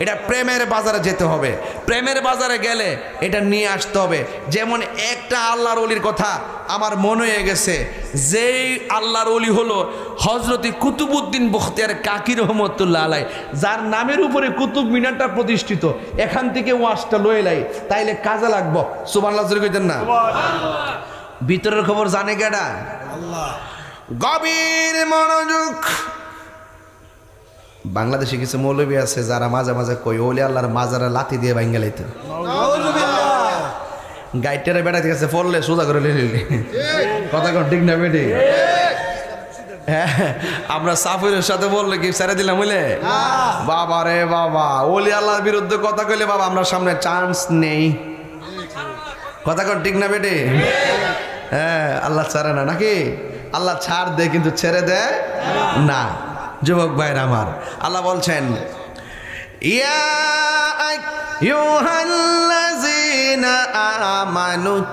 এটা প্রেমের বাজারে যেতে হবে। প্রেমের বাজারে গেলে এটা নিয়ে আসতে হবে। যেমন একটা আল্লাহর ওলির কথা আমার মনে হয়ে গেছে, যেই আল্লাহর ওলি হলো হজরতি কুতুবউদ্দিন বখতিয়ার কাকি রহমতুল্লাহ আলাই, যার নামের উপরে কুতুব মিনারটা প্রতিষ্ঠিত। এখান থেকে ওয়াজটা লয়ে লাই, তাইলে কাজে লাগবো। সুবহানাল্লাহ জোরে কইতেন না? ভিতরের খবর জানে কেডা? আল্লাহ। গভীর মনোযোগ। বাংলাদেশে কিছু মৌলবী আছে যারা মাঝে মাঝে কই ওলি আল্লাহর মাজারে লাথি দিয়ে ভাঙ্গা লাইতো। গাইটারে বেড়া ঠিক আছে, পড়লে সোজা করে লিলি। কথা কন ঠিক না বেটি? হ্যাঁ, আমরা সাফিরের সাথে বললে কি ছেড়ে দিলাম বুঝলে? বাবা রে বাবা, ওলি আল্লাহর বিরুদ্ধে কথা কইলে বাবা আমরা সামনে চান্স নেই। কথা কন ঠিক না বেটি? হ্যাঁ, আল্লাহ ছাড়ে না নাকি? আল্লাহ ছাড় দেয় কিন্তু ছেড়ে দেয় না। যুবক ভাইরা আমার, আল্লাহ বলছেন, ইয়া আইয়ুহাল্লাযীনা আমানুত্তাকুল্লাহ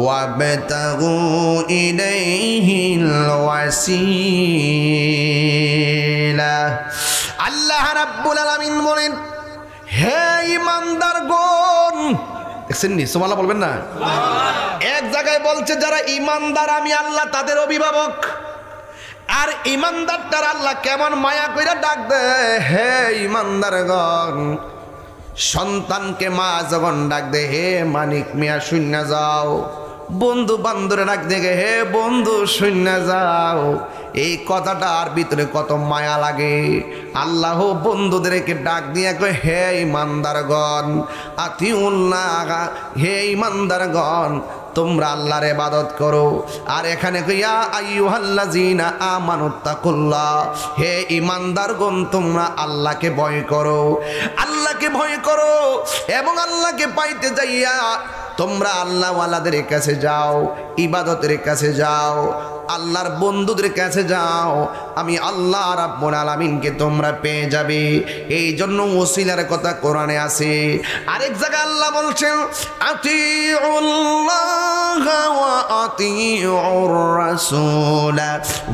ওয়াবতাগু ইলাইহিল ওয়াসিলা। আল্লাহ রাব্বুল আলামিন বলেন, হে ঈমানদারগণ, দেখছেন নি? সুবহানাল্লাহ বলবেন না? এক জায়গায় বলছে যারা ঈমানদার আমি আল্লাহ তাদের অভিভাবক। আর ঈমানদারটার আল্লাহ কেমন মায়া কইরা ডাক দেয়, হে ঈমানদারগণ। সন্তানকে মা যখন ডাক দে, হে মানিক মিয়া শূন্য যাও। বন্ধু বান্ধবরে ডাক দেখে, হে বন্ধু শূন্য যাও। এই কথাটা আর ভিতরে কত মায়া লাগে। আল্লাহ বন্ধুদেরকে ডাক দিয়ে কয়, হে ঈমানদারগণ আতিউল্লাহ, হে ঈমানদারগণ তোমরা আল্লাহর ইবাদত করো। আর এখানে ইয়া আইয়ুহাল্লাযীনা আমানুত্তাকুল্লাহ, হে ঈমানদারগণ তোমরা আল্লাহকে ভয় করো। আল্লাহকে ভয় করো এবং আল্লাহকে পাইতে যাইয়া তোমরা আল্লাহওয়ালাদের কাছে যাও, ইবাদতের কাছে যাও, আল্লাহর বন্ধুদের কাছে যাও। আমি আল্লাহ রাব্বুল আলামিনকে তোমরা পেয়ে যাবে। এই জন্য ওসিলার কথা কোরআনে আছে। আরেক জায়গায় আল্লাহ বলছেন, আতিউল্লাহ ওয়া আতিউর রাসূল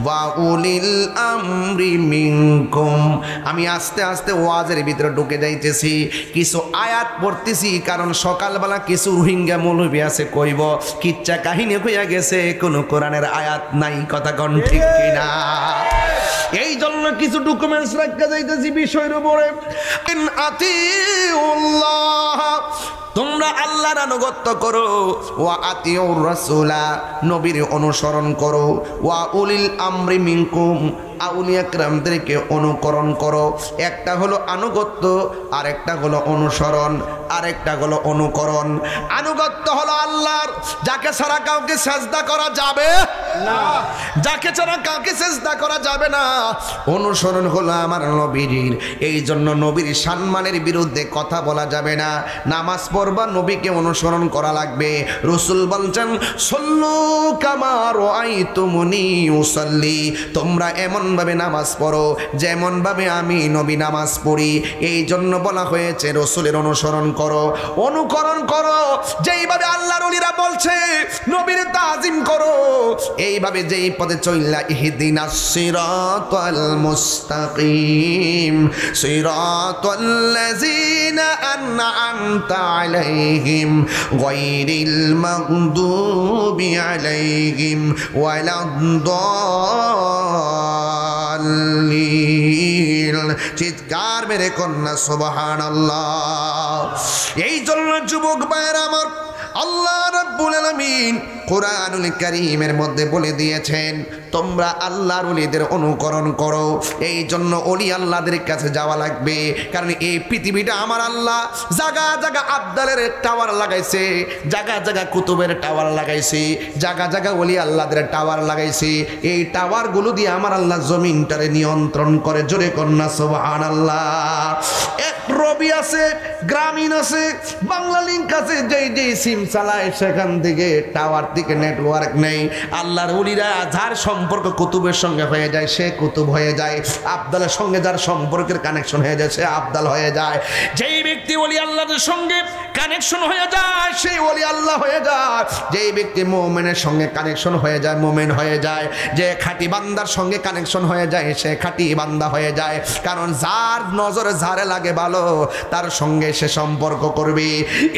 ওয়া উলিল আমরি মিনকুম। আমি আস্তে আস্তে ওয়াজের ভিতরে ঢুকে যাইতেছি, কিছু আয়াত পড়তেছি, কারণ সকালবেলা কিছু রোহিঙ্গা মৌলবী আছে কইব কিচ্ছা কাহিনী হইয়া গেছে, কোনো কোরআনের আয়াত নাই। কথা কোন ঠিক কিনা? এই জন্য কিছু ডকুমেন্টস রাখতে যাইতেছি বিষয়ের উপরে। আতিউল্লাহ, তোমরা আল্লাহর আনুগত্য করো, ওয়া আতিউর রাসূলা, নবীর অনুসরণ করো, ওয়া উলিল আমরি মিনকুম, আউলিয়া কেরামদেরকে অনুকরণ করো। একটা হলো আনুগত্য, আর একটা হলো অনুসরণ, আর একটা হলো অনুকরণ। আনুগত্য হলো আল্লাহর, যাকে ছাড়া কাউকে সেজদা করা যাবে না, যাকে ছাড়া কাউকে সেজদা করা যাবে না। অনুসরণ হলো আমার নবীর। এই জন্য নবীর সম্মানের বিরুদ্ধে কথা বলা যাবে না। নামাজ পড়বা নবীকে অনুসরণ করা লাগবে। রাসূল বলছেন, সল্লু কামা রাআইতুমুনি উসাল্লি, তোমরা এমন ভাবে নামাজ পড়ো যেমন ভাবে আমি নবী নামাজ পড়ি। এই জন্য বলা হয়েছে রসুলের অনুসরণ করো, অনুকরণ করো। যেইভাবে আল্লাহর ওলিরা বলছে নবীর তাজিম করো, এইভাবে যেই পথে চললা ইহদিনাস সিরাতাল মুস্তাকিম সিরাতাল্লাযীনা আন'আমতা আলাইহিম গায়রিল মাগদুবি আলাইহিম ওয়ালাদ-দাল্লিন। চিৎকার মেরে কন্যা সুবহানাল্লাহ। এই জন্য যুবক ভাইরা আমার, আল্লাহ রাব্বুল আলামিন কুরআনুল কারীমের মধ্যে বলে দিয়েছেন তোমরা আল্লাহর ওলিদের অনুকরণ করো। এই জন্য ওলি আল্লাহদের কাছে যাওয়া লাগবে, কারণ এই পৃথিবীটা আমার আল্লাহ জায়গা জায়গা আবদালের টাওয়ার লাগাইছে, জায়গা জায়গা কুতুবের টাওয়ার লাগাইছে, জায়গা জায়গা ওলি আল্লাহদের টাওয়ার লাগাইছে। এই টাওয়ারগুলো দিয়ে আমার আল্লাহ জমিনটারে নিয়ন্ত্রণ করে। জোরে কন্যা সুবহানাল্লাহ। এক রবি আছে, গ্রামীণ আছে, বাংলা লিংক আছে, যেই সিম চালায় সেখান থেকে টাওয়ার থেকে নেটওয়ার্ক নেই। আল্লাহর ওলিরা যার সম্পর্ক কুতুবের সঙ্গে হয়ে যায় সে কুতুব হয়ে যায়, আবদালের সঙ্গে যার সম্পর্কের কানেকশন হয়ে যায় সে আবদাল হয়ে যায়। যেই ব্যক্তি ওলি আল্লাহর সঙ্গে কানেকশন হয়ে যায় সেই ওলি আল্লাহ হয়ে যায়। যেই ব্যক্তি মুমিনের সঙ্গে কানেকশন হয়ে যায় মুমিন হয়ে যায়। যে খাঁটি বান্দার সঙ্গে কানেকশন হয়ে যায় সে খাঁটি বান্দা হয়ে যায়। কারণ যার নজরে যারে লাগে ভালো তার সঙ্গে সে সম্পর্ক করবে।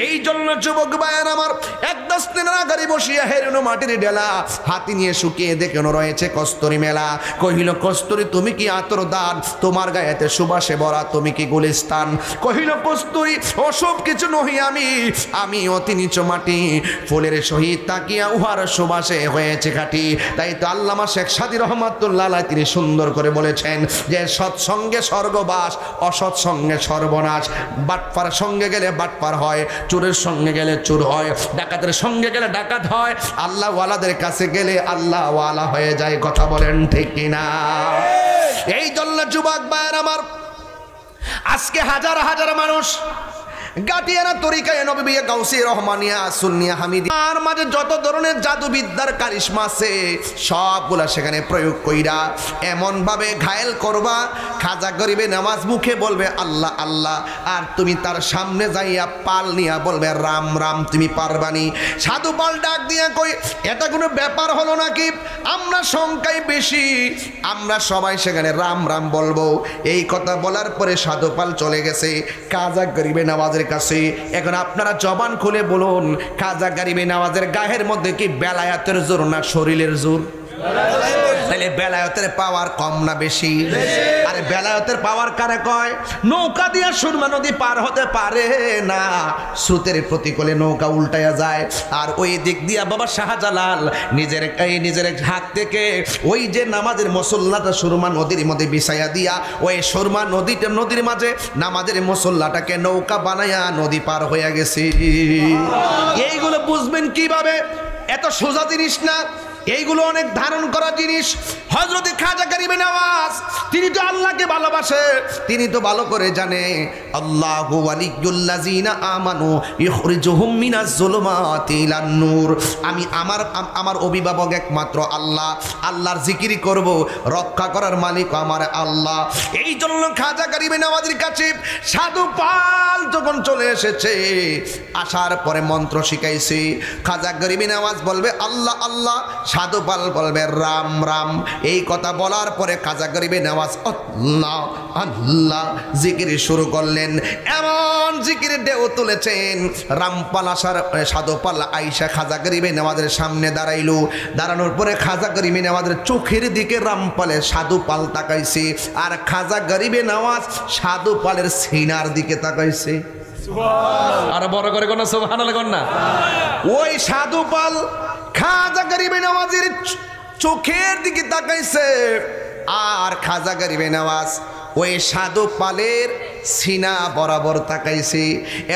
এই জন্য যুবক ভাইয়ের আমার, এক দস্তিন গাড়ি বসিয়া হেরুনো মাটির ডেলা হাতি নিয়ে শুকিয়ে দেখেন রয়েছে কস্তুরী মেলা। কহিল কস্তুরী তুমি কি আতর দান, তোমার গায়েতে সুবাসে ভরা তুমি কি গুলিস্তান। কহিল কস্তুরী ওসব কিছু নহি আমি অতি নিচ মাটি, ফুলের সহিত তাকিয়া উহার সুবাসে হয়েছে খাঁটি। তাই তো আল্লামা শেখ সাদী রহমাতুল্লাহ আলাইহি তিনি সুন্দর করে বলেছেন যে সৎসঙ্গে স্বর্গবাস, অসৎ সঙ্গে সর্বনাশ। বাটপার সঙ্গে গেলে বাটপার হয়, চোরের সঙ্গে গেলে চোর হয়, ডাকাতের সঙ্গে গেলে ডাকাত হয়, আল্লাহ ওয়ালাদের কাছে গেলে আল্লাহ ওয়ালা হয়ে যায়। কথা বলেন ঠিক কিনা? এই জন্য যুবক ভাইয়ের আমার, আজকে হাজার হাজার মানুষ গাটিয়ানা তরিকায় নববিয়া গাউসিয়া রহমানিয়া সুন্নিয়া হামিদিয়া আর মাঝে যত ধরনের জাদুবিদ্যার কারিশমা আছে সবগুলা সেখানে প্রয়োগ কইরা এমন ভাবে ঘায়েল করবা, খাজা গরিবে নামাজ মুখে বলবে আল্লাহ আল্লাহ, আর তুমি তার সামনে যাইয়া পাল নিয়া বলবে রাম রাম। তুমি পারবানি? সাধু পাল ডাক দিয়া কই এটা কোনো ব্যাপার হলো নাকি? আমরা সংখ্যায় বেশি, আমরা সবাই সেখানে রাম রাম বলবো। এই কথা বলার পরে সাধু পাল চলে গেছে খাজা গরিবে নামাজ কাছে। এখন আপনারা জবান খুলে বলুন, খাজা গরিবে নওয়াজের গায়ের মধ্যে কি বেলায়েতের জোর না শরীরের জোর? তাহলে বেলায়েতের পাওয়ার কম না বেশি? আরে বেলায়েতের পাওয়ার কারে কয়? নৌকা দিয়া সুরমা নদী পার হতে পারে না, স্রোতের প্রতিকূলে নৌকা উল্টায়া যায়। আর ওই দিক দিয়া বাবা শাহজালাল নিজের হাত থেকে ওই যে নামাজের মুসল্লাটা সুরমা নদীর মধ্যে বিছাইয়া দিয়া ওই সুরমা নদীর মাঝে নামাজের মুসল্লাটাকে নৌকা বানায়া নদী পার হয়ে গেছে। এইগুলো বুঝবেন কিভাবে? এত সোজা জিনিস না, এইগুলো অনেক ধারণ করা জিনিস। হযরত খাজা গরিবে নওয়াজ তিনি তো আল্লাহকে ভালোবাসে, তিনি তো ভালো করে জানে আল্লাহু ওয়ালিয়ুল্লাযিনা আমানু ইখরিজুহুম মিনাজ যুলুমাতি ইলান নূর। আমি আমার অভিভাবক একমাত্র আল্লাহ, আল্লাহর জিকির করব, রক্ষা করার মালিক আমার আল্লাহ। এই জন্য খাজা গরিবে নওয়াজের কাছে সাধু পাল যখন চলে এসেছে, আসার পরে মন্ত্র শিখাইছে। খাজা গরিবে নওয়াজ বলবে আল্লাহ আল্লাহ, সাধু পাল বলবে রাম রাম। এই কথা বলার পরে খাজা গরিবে নওয়াজ আল্লাহ আল্লাহ জিকির শুরু করলেন। এমন জিকির ঢেউ তুলেছেন, রামপাল আসার সাধু পাল আইসা খাজা গরিবে নওয়াজের সামনে দাঁড়াইল। দাঁড়ানোর পরে খাজা গরিবে নওয়াজের চোখের দিকে রামপালে সাধু পাল তাকাইছে, আর খাজা গরিবে নওয়াজ সাধু পালের সিনার দিকে তাকাইছে। আর বড় করে কোন সুবহানাল্লাহ কোন না? ওই সাধু পাল খাজা গরিবে নওয়াজের চোখের দিকে তাকাইছে, আর খাজা গরিবে নওয়াজ ওই সাধু পালের সিনা বরাবর তাকাইছে।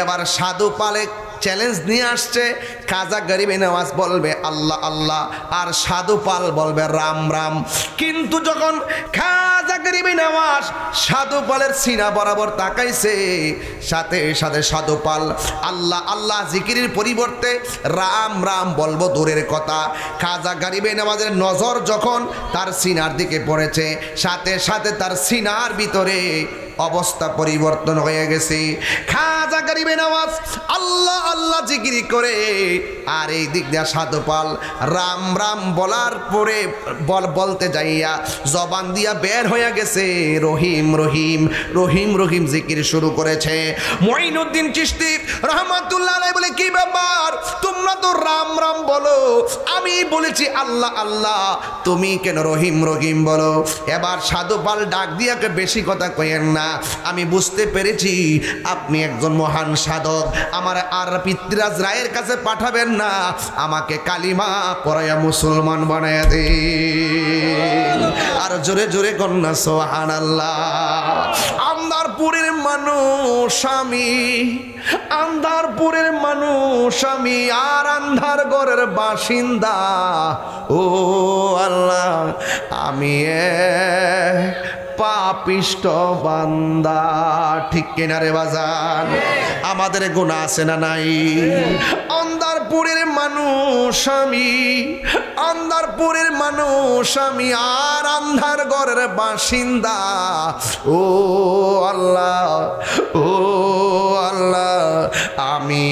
এবার সাধু পালে চ্যালেঞ্জ নিয়ে আসছে। খাজা গরিবে নওয়াজ বলবে আল্লাহ আল্লাহ, আর সাধু পাল বলবে রাম রাম। কিন্তু যখন খাজা গরিবে নওয়াজ সাধু পালের সিনা বরাবর তাকাইছে, সাথে সাথে সাধু পাল আল্লাহ আল্লাহ জিকিরের পরিবর্তে রাম রাম বলবো দূরের কথা, খাজা গরিবে নওয়াজের নজর যখন তার সিনার দিকে পড়েছে, সাথে সাথে তার সিনার ভিতরে অবস্থা পরিবর্তন হয়ে গেছে। খাজা গরিবে নওয়াজ আল্লাহ আল্লাহ জিকির করে, আর এই দিক দিয়ে সাধু পাল রাম রাম বলার পরে বলতে যাইয়া জবান দিয়া বের হয়ে গেছে রহিম রহিম রহিম রহিম জিকির শুরু করেছে। মঈনুদ্দিন চিশতি রহমাতুল্লাহ আলাইহি বলে, কি ব্যাপার, তোমরা তো রাম রাম বলো, আমি বলেছি আল্লাহ আল্লাহ, তুমি কেন রহিম রহিম বলো? এবার সাধু পাল ডাক দিয়াকে বেশি কথা কইেন না, আমি বুঝতে পেরেছি আপনি একজন মহান সাধক, আমার আর পিতৃরাজ রায়ের কাছে পাঠাবেন না, আমাকে কালিমা পড়াইয়া মুসলমান বানাইয়া দেন। আর জোরে জোরে কন্যা সুবহানাল্লাহ। আন্দারপুরের মানুষ আমি, আন্দারপুরের মানুষ আমি, আর আন্ধার ঘরের বাসিন্দা, ও আল্লাহ আমি পাপিষ্ট বান্দা। ঠিক কিনা রে বাজান? আমাদের গুনাহ আছে না নাই? আন্দারপুরের মানুষ আমি, আন্দারপুরের মানুষ আমি, আর আন্ধার ঘরের বাসিন্দা, ও আল্লাহ ও আল্লাহ আমি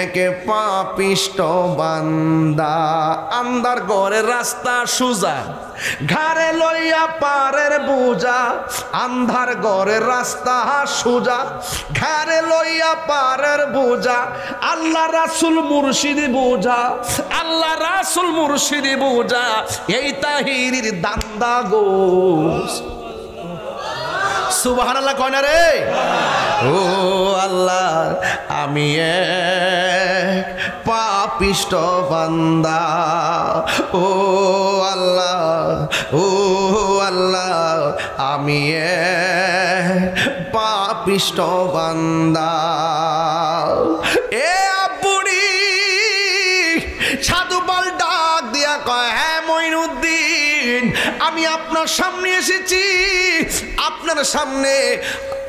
একে পাপিষ্ট বান্দা। আন্ধার ঘরের রাস্তা সুজা, ঘাড়ে লইয়া পারের বোঝা, আন্ধার ঘরের রাস্তা সুজা, ঘাড়ে লইয়া পারের বোঝা, আল্লাহ রাসূল মুর্শিদি বোঝা, আল্লাহ রাসূল মুর্শিদি বোঝা, এই তাহিরির দান্দা গো। সুবহানাল্লাহ কয় না রে? ও আল্লাহ আমি পাপিষ্ট বান্দা, ও আল্লাহ ও আল্লাহ আমি পাপিষ্ট বান্দা। এ বুড়ি সাধু পাল ডাক দিয়া কয়, হ্যাঁ মঈনুদ্দিন, আমি আপনার সামনে এসেছি, আপনার সামনে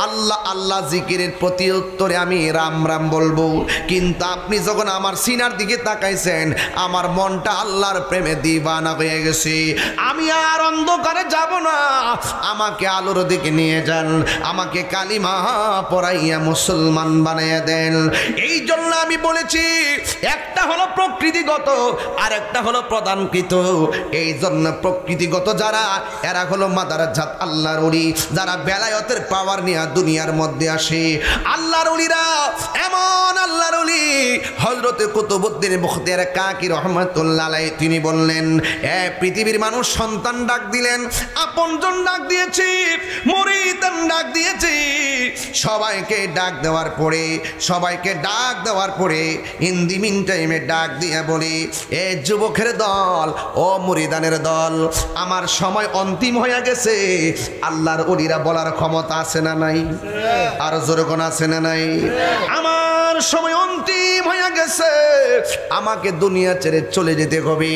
আল্লাহ আল্লাহ জিকিরের প্রতি উত্তরে আমি রাম রাম বলবো, কিন্তু আপনি যখন আমার সিনার দিকে তাকাইছেন, আমার মনটা আল্লাহর প্রেমে দিবানা হয়ে গেছে, আমি আর অন্ধকারে যাব না, আমাকে আলোর দিকে নিয়ে যান, আমাকে কালিমা পড়াইয়া মুসলমান বানিয়ে দেন। এই জন্য আমি বলেছি, একটা হলো প্রকৃতিগত আর একটা হলো প্রদানকৃত। এই জন্য প্রকৃতিগত যারা, এরা হলো মাদারাজাত আল্লাহর ওলি, যারা বেলায়েতের পাওয়ার নিয়ে দুনিয়ার মধ্যে আসে। আল্লাহর ওলিরা এমন আল্লাহর ওলি, হযরতে কুতুবউদ্দিন বখতিয়ার কাকি রহমাতুল্লাহ আলাইহি তিনি বললেন, পৃথিবীর মানুষ সন্তান ডাক দিলেন, আপনজন ডাক দিয়েছি, মুরিদান ডাক দিয়েছি, সবাইকে ডাক দেওয়ার পরে, সবাইকে ডাক দেওয়ার পরে ইন দি মিন টাইমে ডাক দিয়ে বলি, এ যুবকের দল, ও মুরিদানের দল, আমার সময় অন্তিম হয়ে গেছে। আল্লাহর ওলিরা বলার ক্ষমতা আছে না নাই? আর জোরে কোন আছে না নাই? আমার সময় অন্তিম হয়ে গেছে, আমাকে দুনিয়া ছেড়ে চলে যেতে হবে।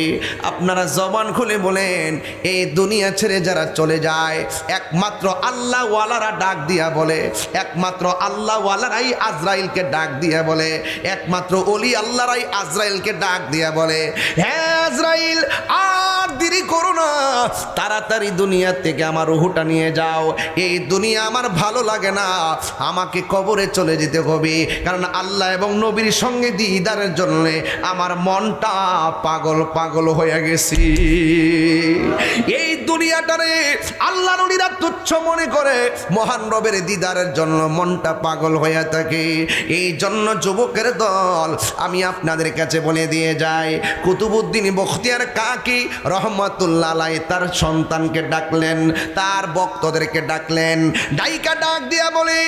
আপনারা জবান খুলে বলেন, এই দুনিয়া ছেড়ে যারা চলে যায়, একমাত্র আল্লাহ ওয়ালারা ডাক দিয়া বলে, একমাত্র আল্লাহ ওয়ালারাই আজরাইলকে ডাক দিয়া বলে, একমাত্র ওলি আল্লাহরাই আজরাইলকে ডাক দিয়া বলে, হ্যাঁ আজরাইল আর দেরি করো না, তাড়াতাড়ি দুনিয়া থেকে আমার রূহটা নিয়ে যাও, এই দুনিয়া আমার ভালো লাগে না, আমাকে কবরে চলে যেতে হবে, কারণ আল্লাহ এবং নবীর সঙ্গে দিদারের জন্য আমার মনটা পাগল পাগল হয়ে গেছি। এই দুনিয়াটারে আল্লাহ নবীরা তুচ্ছ মনে করে, মহান রবের দিদারের জন্য মনটা পাগল হয়ে থাকে। এই জন্য যুবকের দল, আমি আপনাদের কাছে বলে দিয়ে যাই, কুতুবউদ্দিন বখতিয়ার কাকি রহমাতুল্লাহ আলাইহি তার সন্তানকে ডাকলেন, তার ভক্তদেরকে ডাকলেন, ডাইকা ডাক দিয়া বলে,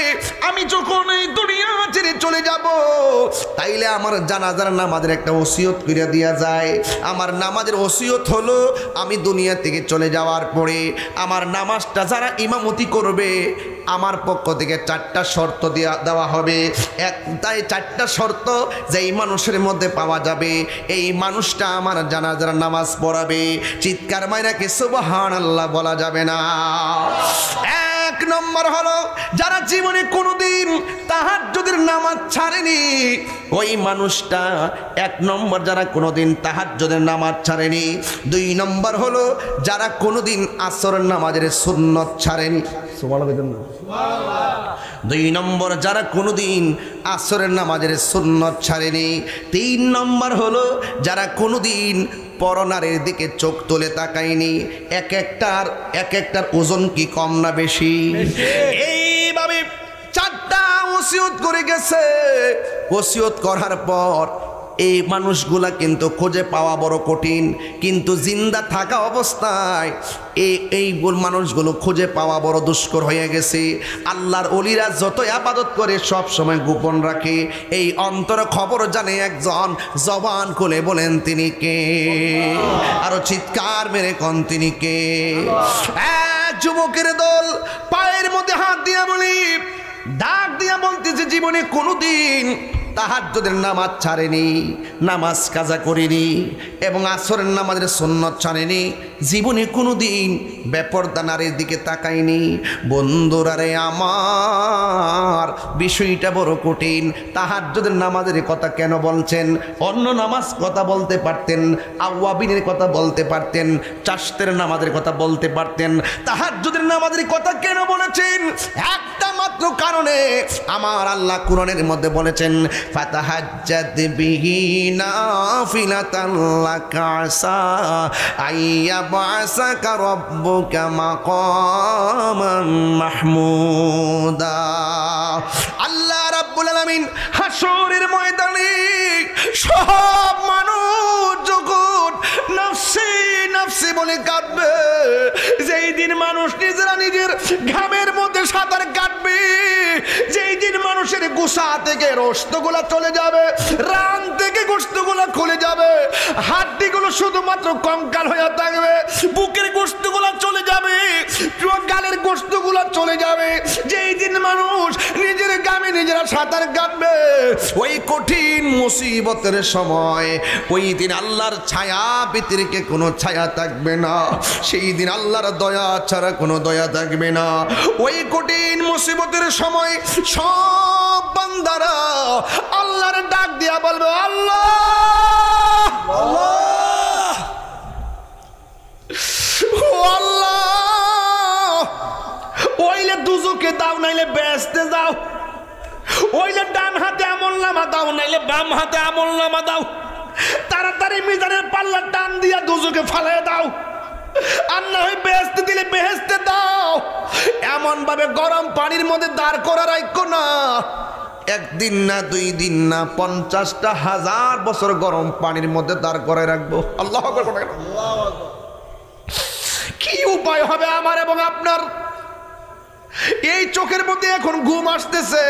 আমি যখন এই দুনিয়া ছেড়ে চলে যাব, তাইলে আমার জানাজার নামাজের একটা ওসিয়ত করে দিয়া যায়। আমার নামাজের ওসিয়ত হলো, আমি দুনিয়া থেকে চলে যাওয়ার পরে আমার নামাজটা যারা ইমামতি করবে আমার পক্ষ থেকে 4টা শর্ত দেওয়া হবে। তাই 4টা শর্ত যে এই মানুষের মধ্যে পাওয়া যাবে, এই মানুষটা আমার জানাজার নামাজ পড়াবে। চিৎকার মাইরা কি সুবহানাল্লাহ বলা যাবে না? 1 নম্বর হলো যারা জীবনে কোনোদিন তাহাজ্জুদের নামাজ ছাড়েনি ওই মানুষটা 1 নম্বর, যারা কোনোদিন তাহাজ্জুদের নামাজ ছাড়েনি। 2 নম্বর হলো যারা কোনোদিন আসরের নামাজের সুন্নত ছাড়েনি। সুবহানাল্লাহ। 2 নম্বর যারা কোনোদিন আসরের নামাজের সুন্নত ছাড়েনি। 3 নম্বর হলো যারা কোনোদিন পরনারীর দিকে চোখ তুলে তাকায়নি। এক একটার ওজন কি কম না বেশি? এইভাবে 4টা ওসিয়ত করে গেছে। ওসিয়ত করার পর এই মানুষগুলা কিন্তু খুঁজে পাওয়া বড় কঠিন, কিন্তু জিন্দা থাকা অবস্থায় এই মানুষগুলো খুঁজে পাওয়া বড় দুষ্কর হয়ে গেছে। আল্লাহর ওলিরা যত ইবাদত করে সব সময় গোপন রাখে, এই অন্তর খবর জানে একজন। জবান খুলে বলেন তিনি কে? আরো চিৎকার মেরে কোন তিনি কে? এক যুবকের দল পায়ের মধ্যে হাত দিয়া বলি, ডাক দিয়া বলতেছে জীবনে কোনোদিন তাহাজ্জুদের নামাজ ছাড়েনি, নামাজ কাজা করেনি এবং আসরের নামাজের সুন্নত ছাড়েনি, জীবনে কোনোদিন বেপরদা নারীর দিকে তাকায়নি। বন্ধুরা রে আমার, বিষয়টা বড় কঠিন। তাহাজ্জুদের নামাজের কথা কেন বলছেন? অন্য নামাজ কথা বলতে পারতেন, আওয়াবিনের কথা বলতে পারতেন, চাশতের নামাজের কথা বলতে পারতেন। তাহাজ্জুদের নামাজের কথা কেন বলেছেন? একটা মাত্র কারণে। আমার আল্লাহ কুরআনের মধ্যে বলেছেন ফাতাহাজ্জাদ বিহি নাফিলাতান লাকা আসা আইয়াবআসাকা রাব্বুকা মাকামান মাহমুদা। আল্লাহ রাব্বুল আলামিন হাশরের ময়দানে সব মানুষ যখন নফসি নফসি বলে কাঁদবে, যেই দিন মানুষ নিজেরা নিজের ঘামের মধ্যে সাঁতার কাটবে, যেই দিন মানুষের গোসা থেকে রক্তগুলা চলে যাবে, রান থেকে গোশতগুলা খুলে যাবে, হাড্ডিগুলো শুধুমাত্র কঙ্কাল হয়ে থাকবে, বুকের গোশতগুলা চলে যাবে, গালের গোশতগুলা চলে যাবে, যেই দিন মানুষ নিজের গামে নিজেরা সাঁতার কাটবে, ওই কঠিন মুসিবতের সময় ওই দিন আল্লাহর ছায়া ব্যতিরেকে কোনো ছায়া থাকবে না। সেই দিন আল্লাহর দয়া ছাড়া কোনো দয়া থাকবে না। ওই কঠিন মুসিবতের সময় সব বান্দারা আল্লাহর ডাক দিয়া বলবে আল্লাহ আল্লাহ ও আল্লাহ, ওইলে দুজকে দাও নাইলে বেহেশতে যাও, ওইলে ডান হাতে আমলনামা দাও নাইলে বাম হাতে আমলনামা দাও, তাড়াতাড়ি মিজানের পাল্লা টান দিয়া দুজকে ফালাই দাও, আর না হয় বেহেশতে দিলে বেহেশতে দাও। এমন ভাবে গরম পানির মধ্যে দাঁড় করা রাখো না, 1 দিন না 2 দিন না 50টা হাজার বছর গরম পানির মধ্যে দাঁড় করে রাখবো। আল্লাহু আকবার। কি উপায় হবে আমার এবং আপনার? এই চোখের মধ্যে এখন ঘুম আসতেছে,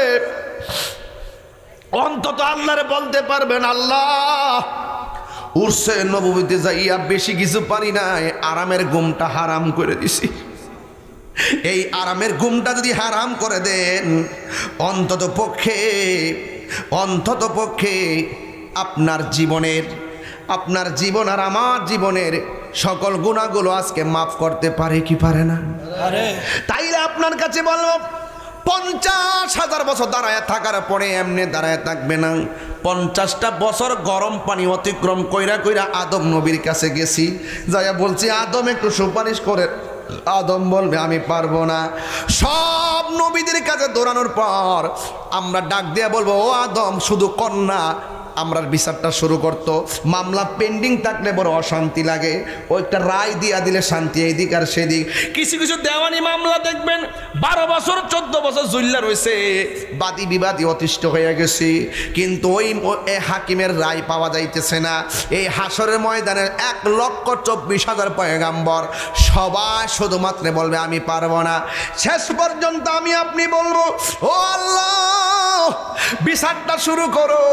অন্তত আল্লাহরে বলতে পারবেন আল্লাহ উরসে নববীতে যাইয়া বেশি কিছু পারি নাই, আরামের ঘুমটা হারাম করে দিছি। এই আরামের ঘুমটা যদি হারাম করে দেন, অন্তত পক্ষে আপনার জীবন আর আমার জীবনের সকল গুনাহগুলো আজকে মাফ করতে পারে কি পারে না? তাইলে আপনার কাছে বলবো 50,000 বছর দাঁড়ায় থাকার পরে এমনি দাঁড়ায় থাকবে না। 50টা বছর গরম পানি অতিক্রম কইরা কইরা আদম নবীর কাছে গেছি, যাইয়া বলছি আদম একটু সুপারিশ করে। আদম বলবে আমি পারবো না। সব নবীদের কাছে দৌড়ানোর পর আমরা ডাক দিয়া বলবো ও আদম শুধু কন্যা, আমরা বিচারটা শুরু করতো। মামলা পেন্ডিং থাকলে বড় অশান্তি লাগে, ওইটা রায় দিয়া দিলে শান্তি এইদিক আর সেদিক। কিছু কিছু দেওয়ানি মামলা দেখবেন 12 বছর 14 বছর জুল্লা রয়েছে, বাদী বিবাদী অতিষ্ঠ হয়ে গেছে, কিন্তু ওই হাকিমের রায় পাওয়া যাইতেছে না। এই হাসরের ময়দানের 1,24,000 পয়গাম্বর সবাই শুধুমাত্র বলবে আমি পারবো না। শেষ পর্যন্ত আমি আপনি বলবো ও আল্লাহ বিচারটা শুরু করো।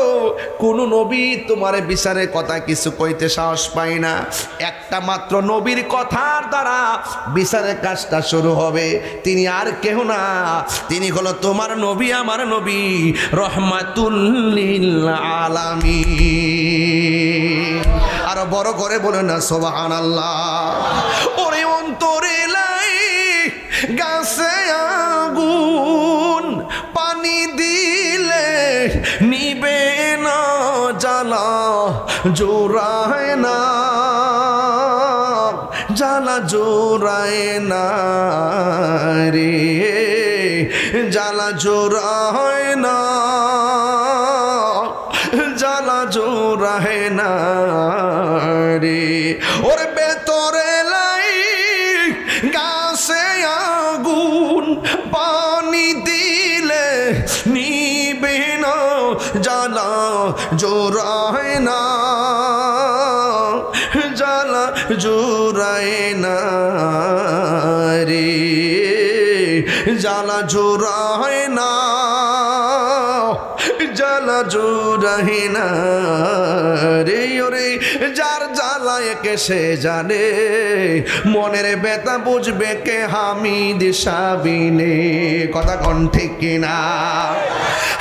কোন নবী তোমার বিচারের কথা কিছু কইতে সাহস পায় না, একটা মাত্র নবীর কথার দ্বারা বিচারের কাজটা শুরু হবে। তিনি আর কেহ না, তিনি হলো তোমার নবী, আমার নবী, রহমাতুল লিল আলামিন। আরো বড় করে বলে না সুবহানাল্লাহ। ওরে অন্তরে লাই গাছে আগুন, পানি দিলে নিবে না, জ্বালা জোড়ায় না, জ্বালা জোড়ায় না রে, জ্বালা জোড়ায় না, জ্বালা জোড়ায় না রে। ওরে ভেতরে লাই গাছে আগুন, পানি দিলে নিবে না, জ্বালা জোড়ায় না, জ্বালা জোড়ায় না রে, জ্বালা জোড়ায় না, জ্বালা জোড়ায় না রে। ওরে যার জ্বালায় কে সে জানে, মনের ব্যথা বুঝবে কে হামিদ সাবিনে। কথা কোন ঠিক কিনা?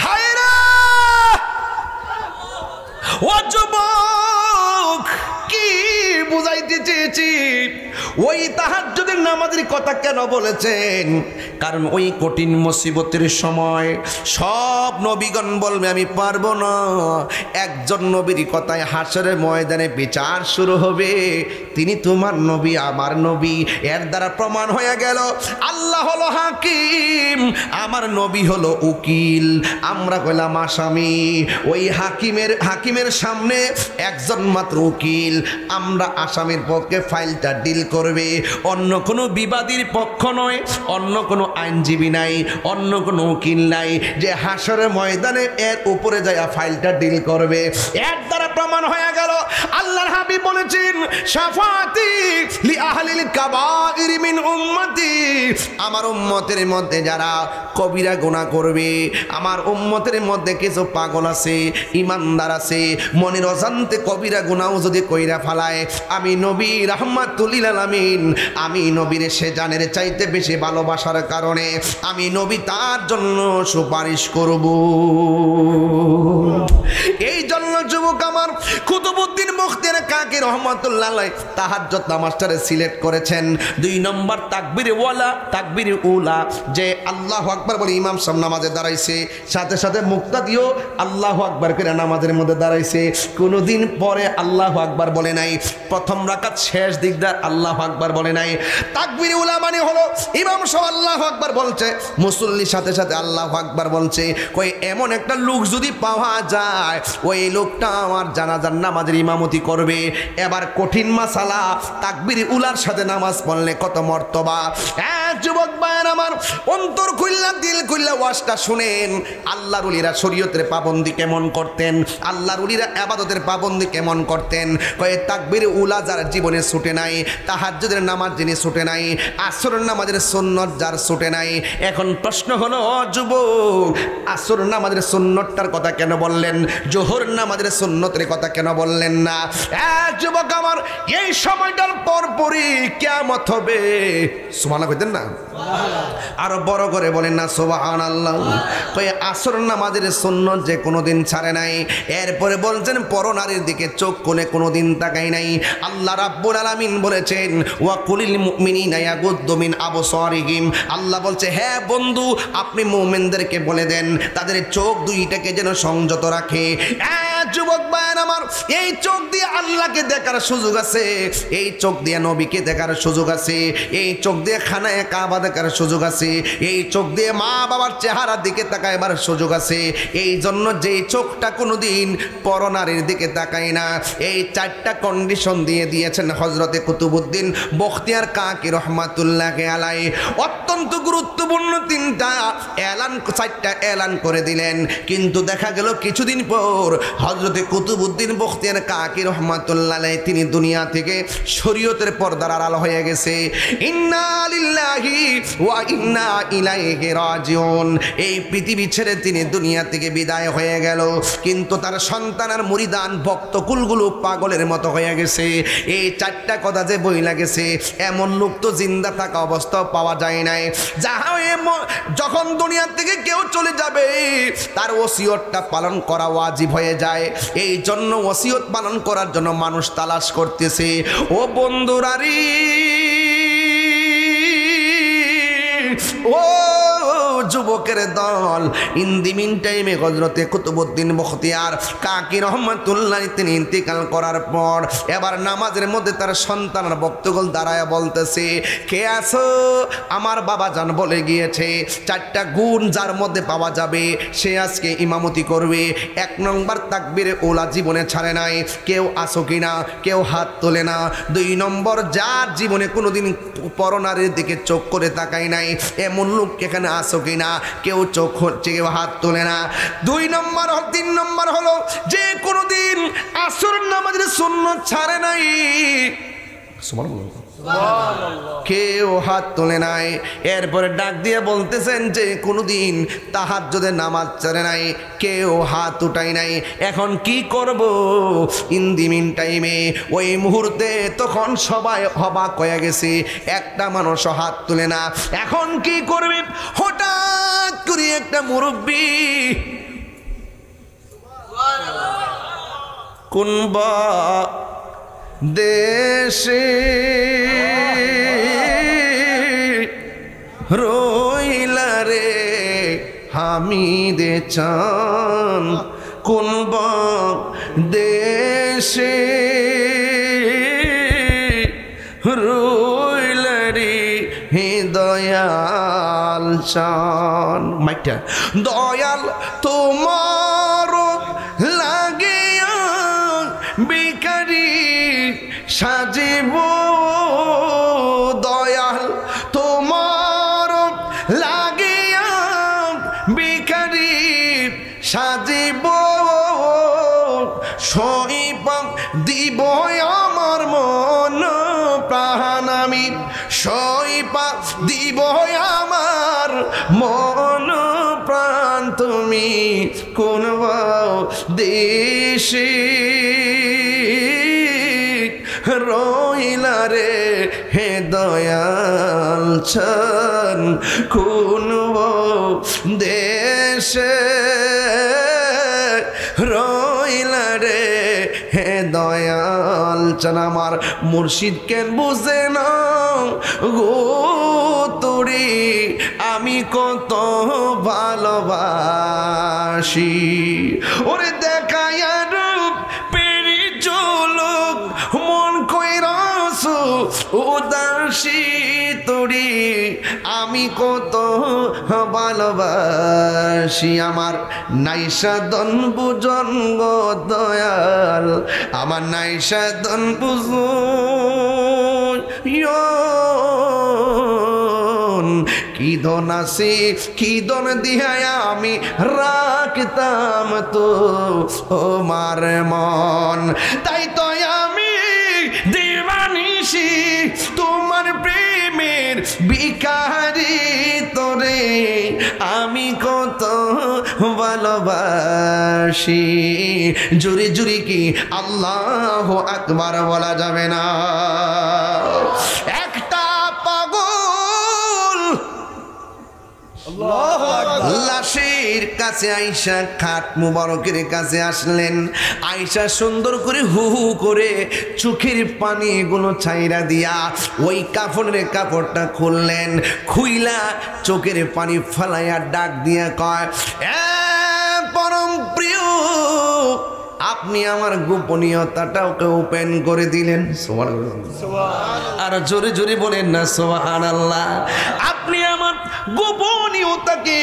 হায় রে ও যুবক, কি বুঝাইতে চেয়েছি? ওই তাহাজ্জুদের নামাজের কথা কেন বলেছেন? কারণ ওই কঠিন মুসিবতের সময় সব নবীগণ বলবে আমি পারবো না। একজন নবীর কথায় হাসরের ময়দানে বিচার শুরু হবে। তিনি তোমার নবী, আমার নবী। এর দ্বারা প্রমাণ হয়ে গেল আল্লাহ হলো হাকিম, আমার নবী হলো উকিল, আমরা কইলাম আসামি। ওই হাকিমের সামনে একজন মাত্র উকিল, আমরা আসামির পক্ষে ফাইলটা ডিল করবে। অন্য কোনো বিবাদীর পক্ষ নয়, অন্য কোনো আইনজীবী নাই, অন্য কোনো উকিল নাই যে হাসরের ময়দানে এর উপরে যায় ফাইলটা ডিল করবে। এর দ্বারা প্রমাণ হয়ে গেল আল্লাহর হাবিব বলেছেন শাফাতি লি আহলিল কাবাইর মিন উম্মতি, আমার উম্মতের মধ্যে যারা কবিরা গুনাহ করবে, আমার উম্মতের মধ্যে কিছু পাগল আছে, ইমানদার আছে, মনের অজান্তে কবিরা গুনাহ যদি কইরা ফালায়, আমি নবী রাহমাতুল লিল আলামিন, আমি নবীর সে জানের চাইতে বেশি ভালোবাসার কারণে আমি নবী তার জন্য সুপারিশ করব। এই জন্য যুবক আমার কুতুবউদ্দিন মুখতার কাকি রহমাতুল্লাহ আলাইহি তাহাজ্জুদ নামাজটারে সিলেক্ট করেছেন 2 নম্বর তাকবীরে ওয়ালা, তাকবীরে উলা, যে আল্লাহু আকবার বলে ইমাম সাহেব নামাজে দাঁড়াইছে, সাথে সাথে মুক্তাদিও আল্লাহু আকবার করে নামাজের মধ্যে দাঁড়াইছে। কোনোদিন পরে আল্লাহু আকবার বলে নাই, প্রথম রাকাত শেষ দিকদার আল্লাহু আকবার বলে নাই। তাকবীরে উলা মানে হলো ইমাম সাহেব আল্লাহু আকবার বলছে, মুসল্লির সাথে সাথে আল্লাহু আকবার বলছে। কই এমন একটা লোক যদি পাওয়া যায়, ওই লোকটা আমার জানাজার নামাজের ইমামতি করবে। এবার কঠিন মাসালা, তাকবীরে উলার সাথে নামাজ পড়লে কত মর্তবা। যুবক ভাইয়ের আমার, অন্তর খুললা দিল খুললা ওয়াজটা শুনেন। আল্লাহর ওলিরা শরীয়তের পাবন্দি কেমন করতেন, আল্লাহর ওলিরা ইবাদতের পাবন্দি কেমন করতেন। কয়ে তাকবীরে উলা যার জীবনে ছুটে নাই, তাহাজ্জুদের নামাজ যিনি ছুটে নাই, আসরের নামাজের সুন্নত যার ছুটে নাই। এখন প্রশ্ন হলো ও যুবক, আসর নামাজের সুন্নতটার কথা কেন বললেন, জোহর নামাজের সুন্নতের কথা কেন বললেন না? যুবক আমার, এই সময়টার পরপরই কিয়ামত হবে। সুবহানাল্লাহ কইতেন না? আরো বড় করে বলেন না সুবহানাল্লাহ। কয়ে আসর নামাজের সুন্নত যে কোনোদিন ছাড়ে নাই। এরপরে বলছেন পরনারীর দিকে চোখ কোণে কোনোদিন তাকাই নাই। আল্লাহ রাব্বুল আলামিন বলেছেন ওয়া কুলিল মুমিনিনা ইয়াগুদ্দু মিন আবসারিহিম, আল্লাহ বলছে হ্যাঁ বন্ধু, আপনি মুমিনদেরকে বলে দেন তাদের চোখ দুইটাকে যেন সংযত রাখে। যুবক ভাইয়ের আমার, এই চোখ দিয়ে আল্লাহকে দেখার সুযোগ আছে, এই চোখ দিয়ে নবীকে দেখার সুযোগ আছে, এই চোখ দিয়ে খানায়ে কাবা দেখার সুযোগ আছে, এই চোখ দিয়ে মা বাবার চেহারার দিকে তাকাইবার সুযোগ আছে। এই জন্য যেই চোখটা কোনোদিন পরনারীর দিকে তাকায় না, এই 4টা কন্ডিশন দিয়ে দিয়েছেন হযরতে কুতুবউদ্দিন বখতিয়ার কাকি রহমাতুল্লাহ আলাইহি। অত্যন্ত গুরুত্বপূর্ণ 4টা এলান করে দিলেন। কিন্তু দেখা গেল কিছুদিন পর হযরতে কুতুবউদ্দিন বখতিয়ার কাকি রহমাতুল্লাহ আলাইহি তিনি দুনিয়া থেকে শরীয়তের পর্দার আড়াল হয়ে গেছে। ইন্না লিল্লাহি ওয়া ইন্না ইলাইহি রাজিউন। এই পৃথিবী ছেড়ে তিনি দুনিয়া থেকে বিদায় হয়ে গেল, কিন্তু তার সন্তান আর মুরিদান ভক্তকুলগুলো পাগলের মতো হয়ে গেছে। এই চারটা কথা যে বইলা গেছে, এমন লোক তো জিন্দা থাকা অবস্থাও পাওয়া যায় নাই। যখন দুনিয়া থেকে কেউ চলে যাবে তার ওসিয়তটা পালন করা ওয়াজিব হয়ে যায়। এই জন্য ওসিয়ত পালন করার জন্য মানুষ তালাশ করতেছে। ও বন্ধুরারি, ও যুবকের দল, ইন দি মিন টাইমে হযরতে কুতুবউদ্দিন বখতিয়ার কাকি রহমাতুল্লাহ তিনি ইন্তিকাল করার পর এবার নামাজের মধ্যে তার সন্তান আর ভক্তগণ দাঁড়ায় বলতেছে, কে আছো? আমার বাবা জান বলে গিয়েছে চারটা গুণ যার মধ্যে পাওয়া যাবে সে আজকে ইমামতি করবে। 1 নম্বর তাকবীরে ওলা জীবনে ছাড়ে নাই, কেউ আসো কিনা? কেউ হাত তোলে না। 2 নম্বর, যার জীবনে কোনোদিন পরনারীর দিকে চোখ করে তাকায় নাই, এমন লোক এখানে আসো কিনা? কেউ চোখ হচ্ছে, কেউ হাত তোলে না। 2 নম্বর 3 নম্বর হলো যে কোনোদিন আসর নামাজের সুন্নাত ছাড়ে নাই, কেউ হাত তোলে নাই। এরপরে ডাক দিয়ে বলতেছেন যে কোনোদিন তাহাজ্জুদের নামাজ ছাড়ে নাই, কেউ হাত উঠায় নাই। এখন কি করব? ইন দি মিন টাইমে ওই মুহূর্তে তখন সবাই অবাক হয়ে গেছে, একটা মানুষ হাত তুলে না। এখন কি করবে? হঠাৎ করে একটা মুরব্বী কোনবা দেশে রইলা রে হামিদে চান, কোনবা দেশে রইলা রে দয়াল চান। মাইটা দয়াল তোমার লাগিয়া বেকারি সাজিব, দয়াল তোমার লাগিয়া বেকারি সাজিব, সইপা দিব আমার মন প্রাণ, আমি সইপা দিব আমার মন প্রাণ। তুমি কোন দেশে রইলা রে হে দয়াল চান, কোন দেশে রইলা রে হে দয়াল চান। আমার মুর্শিদ কেন বুঝে না গো তোরে আমি কত ভালোবাসি, ওরে দেখায়া রূপ পেরি চলুক মন কইরাস উদাসী, তোরে আমি কত ভালোবাসি। আমার নাইসাদন বুঝন গো দয়াল, আমার নাইসাদন বুঝন কি ধন আছে, কি ধন দিহায় আমি রাখতাম তো আমার মন। তাই তো আমি দিবানিশি তোমার প্রেমের ভিখারি, তোরে আমি কত ভালোবাসি। জুরি জুরি কি আল্লাহু আকবার বলা যাবে না? একটা পাগল লাশের কাছে আয়েশা খাট মুবারকের কাছে আসলেন। আয়েশা সুন্দর করে হু হু করে চোখের পানিগুলো ছাইরা দিয়া ওই কাফনের কাপড়টা খুললেন, খুইলা চোখের পানি ফালাইয়া ডাক দিয়া কয়, এ পরম প্রিয়, আপনি আমার গোপনীয়তাটাকে ওপেন করে দিলেন। আর জোরে জোরে বলেন না সুবহানাল্লাহ। আপনি আমার গোপনীয়তাকে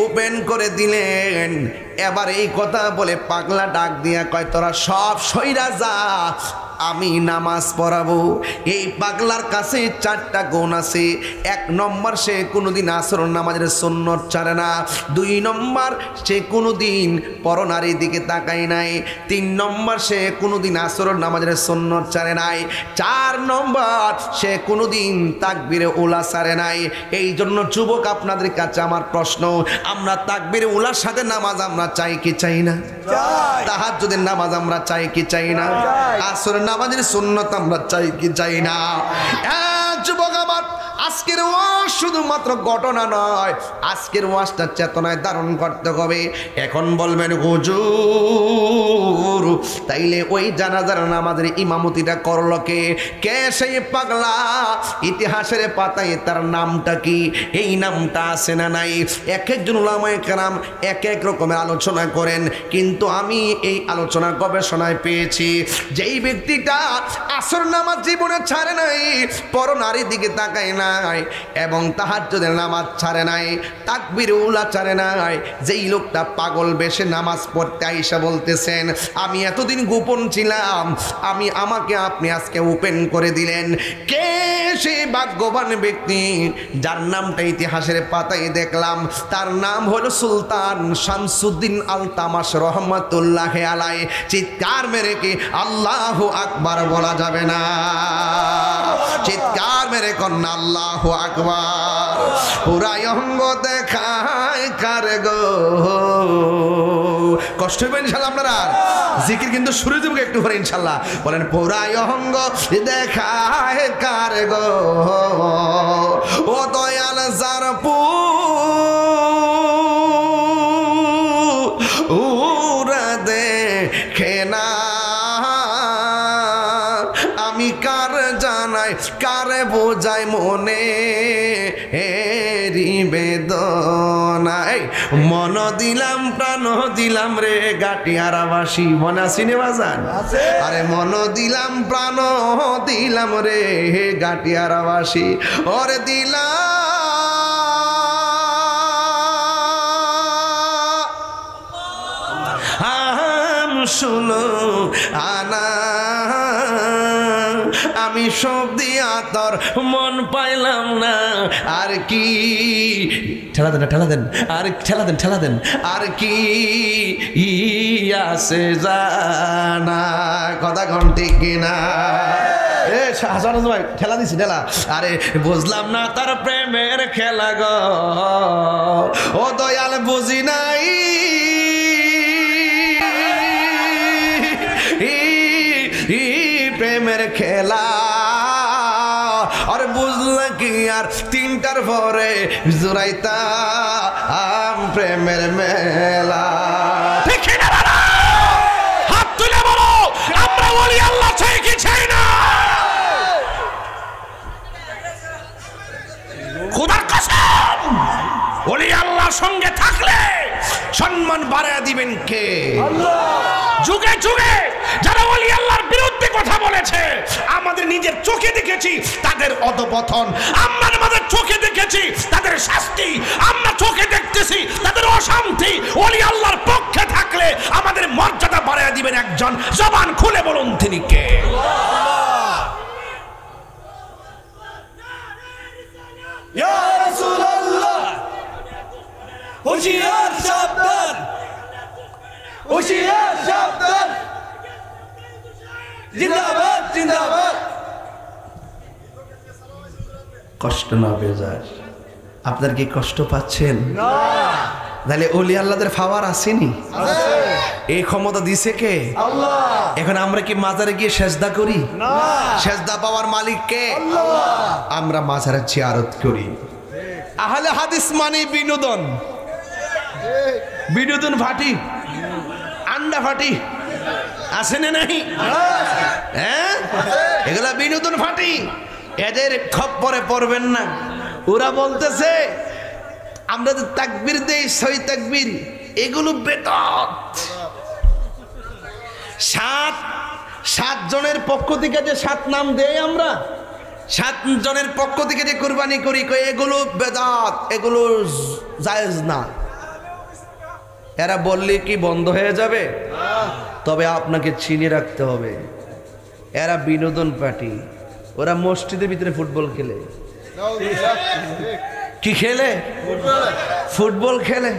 ওপেন করে দিলেন। এবার এই কথা বলে পাগলা ডাক দিয়া কয়, তোরা সব সইরা যা, আমি নামাজ পড়াবো। এই পাগলার কাছে 4টা গুণ আছে। 1 নম্বর, সে কোনোদিন আসর নামাজের সুন্নত ছাড়ে না। 2 নম্বর, সে কোনোদিন পরনারীর দিকে তাকায় নাই। 3 নম্বর, সে কোনোদিন আসর নামাজের সুন্নত ছাড়ে নাই। 4 নম্বর, সে কোনোদিন তাকবীরে উলা ছাড়ে নাই। এই জন্য যুবক, আপনাদের কাছে আমার প্রশ্ন, আমরা তাকবীরে উলার সাথে নামাজ আমরা চাই কি চাই না? তাহাজ্জুদের নামাজ আমরা চাই কি চাই না? আসরের নামাজের সুন্নাত আমরা চাই কি চাই না? যুবক আমার, আজকের ওয়াজ শুধুমাত্র ঘটনা নয়, আজকের ওয়াজটা চেতনায় ধারণ করতে হবে। এখন বলবেন হুজুর, তাইলে ওই জানাজার নামাজের ইমামতিটা করলো কে? কে সেই পাগলা? ইতিহাসের পাতায় তার নামটা কি? এই নামটা আছে না নাই? এক একজন উলামায়ে কেরাম এক এক রকমের আলোচনা করেন, কিন্তু আমি এই আলোচনা গবেষণায় পেয়েছি, যেই ব্যক্তিটা আসর নামাজ জীবনে ছাড়ে নাই, পরনারীর দিকে তাকায় নাই, এবং তাহাজ্জুদের নামাজ ছাড়ে নাই, তাকবীর উলা ছাড়ে নাই, যেই লোকটা পাগল বেশে নামাজ পড়তে আইসা বলতেছেন আমি এতদিন গোপন ছিলাম, আমাকে আপনি আজকে ওপেন করে দিলেন। কে সেই ভাগ্যবান ব্যক্তি যার নামটা ইতিহাসের পাতায় দেখলাম? তার নাম হলো সুলতান শামসুদ্দিন আলতামাশ রহমাতুল্লাহ আলাইহি। চিৎকার মেরে কি আল্লাহু আকবার বলা যাবে না? চিৎকার মেরে কন্যা আল্লাহু আকবার। পুরাই অঙ্গ দেখায় কারে গো, কষ্ট হবে ইনশাল্লাহ আপনারা। জিকির কিন্তু শুরু দেব একটু পরে ইনশাল্লাহ। বলেন পুরাই অঙ্গ দেখায় কারে গো, ও দয়াল জারপু উরা দেখে না, আমি কার জানাই কার বোঝাই মনে এরি বেদনায়, মন দিলাম প্রাণ দিলাম রে গাটিয়ারাবাসী। মনে আসিনি বাজান? আরে মন দিলাম প্রাণ দিলাম রে গাটিয়ারাবাসী, ওরে দিলাম শুনো আনা, আমি সব দিয়া তোর মন পাইলাম না, আর কি ঠেলা দেন ঠেলা দেন, আর ঠেলা দেন ঠেলা দেন, আর কি আছে জানা, কথা কন ঠিক কিনা? ভাই ঠেলা দিছি ঠেলা। আরে বুঝলাম না তার প্রেমের খেলা গো, ও দয়াল বুঝি নাই প্রেমের খেলা, আর বুঝলে কি আর 3টার পরে জুড়াইতা প্রেমের মেলা। হাত তুলে বলো আমরা বলি আল্লাহ চাই কি চাই না? খোদার কসম, ওলি আল্লাহর সঙ্গে থাকলে সম্মান বাড়ায় দিবেন কে? আল্লাহ। যুগে যুগে যারা ওলি আল্লাহর বিরুদ্ধে কথা বলেছে, আমাদের নিজের চোখে দেখেছি তাদের অধঃপতন, আমরা আমাদের চোখে দেখেছি তাদের শাস্তি, আমরা চোখে দেখতেছি তাদের অশান্তি। ওলি আল্লাহর পক্ষে থাকলে আমাদের মর্যাদা বাড়ায় দিবেন একজন, জবান খুলে বলুন তিনি কে? ইয়া রাসূলুল্লাহ, হুশিয়ার সাবধান, হুশিয়ার সাবধান, জিন্দাবাদ জিন্দাবাদ। কষ্ট না বেজার, আপনার কি কষ্ট পাচ্ছেন? না। তাহলে ওলি আল্লাহদের পাওয়ার আসেনি? এই ক্ষমতা দিছে কে? আল্লাহ। এখন আমরা কি মাজারে গিয়ে সেজদা করি? না। সেজদা পাওয়ার মালিক কে? আল্লাহ। আমরা মাজারে জিয়ারত করি। আহলে হাদিস মানে বিনোদন, বিনোদন ভাটি, আন্ডা ফাটি আছে না নাই? হ্যাঁ, এগুলা বিনোদন ফাটি, এদের খপ্পরে পড়বেন না। ওরা বলতেছে আমরা যে তাকবীর দেই, সই তাকবীর, এগুলো বেদাত। 7 জনের পক্ষ থেকে যে 7 নাম দেই আমরা, 7 জনের পক্ষ থেকে যে কুরবানি করি, এগুলো বেদাত, এগুলো জায়েজ না। এরা বললে কি বন্ধ হয়ে যাবে? তবে আপনাকে চিনে রাখতে হবে এরা বিনোদন পার্টি, ওরা মসজিদের ভিতরে ফুটবল খেলে। কি খেলে? ফুটবল খেলে।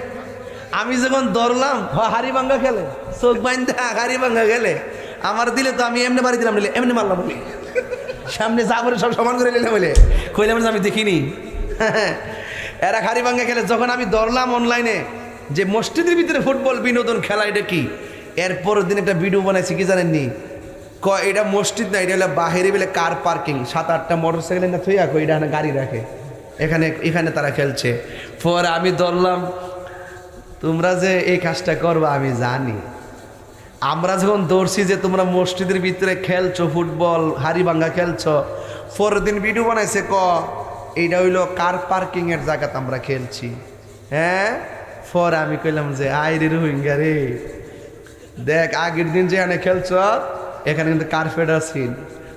আমি যখন ধরলাম হাড়ি ভাঙ্গা খেলে, চোখ বাইন্দা হাড়ি ভাঙ্গা খেলে। আমার দিলে তো আমি এমনি বাড়ি দিলাম, নিলে এমনি মারলাম বলে সামনে যা বলে সব সমান করে নিলাম বলে কইলাম আমি দেখিনি। এরা হাড়ি ভাঙ্গা খেলে। যখন আমি ধরলাম অনলাইনে যে মসজিদের ভিতরে ফুটবল বিনোদন খেলা, এটা কি, এরপরের দিন একটা ভিডিও বানাইছি, কি জানেননি? এটা মসজিদ না, এটা হলো বাহিরে বলে কার পার্কিং, 7-8টা মোটরসাইকেল না থইয়া এটা গাড়ি রাখে, এখানে তারা খেলছে। পরে আমি ধরলাম, তোমরা যে এই কাজটা করবা আমি জানি। আমরা যখন ধরছি যে তোমরা মসজিদের ভিতরে খেলছো ফুটবল, হাড়ি ভাঙ্গা খেলছো, পরের দিন ভিডিও বানাইছে এইটা হইলো কার পার্কিং এর জায়গাতে আমরা খেলছি। হ্যাঁ, পরে আমি কইলাম যে আইরে রোহিঙ্গা রে, দেখ আগের দিন যেখানে খেলছ এখানে কিন্তু কার্পেট আছে,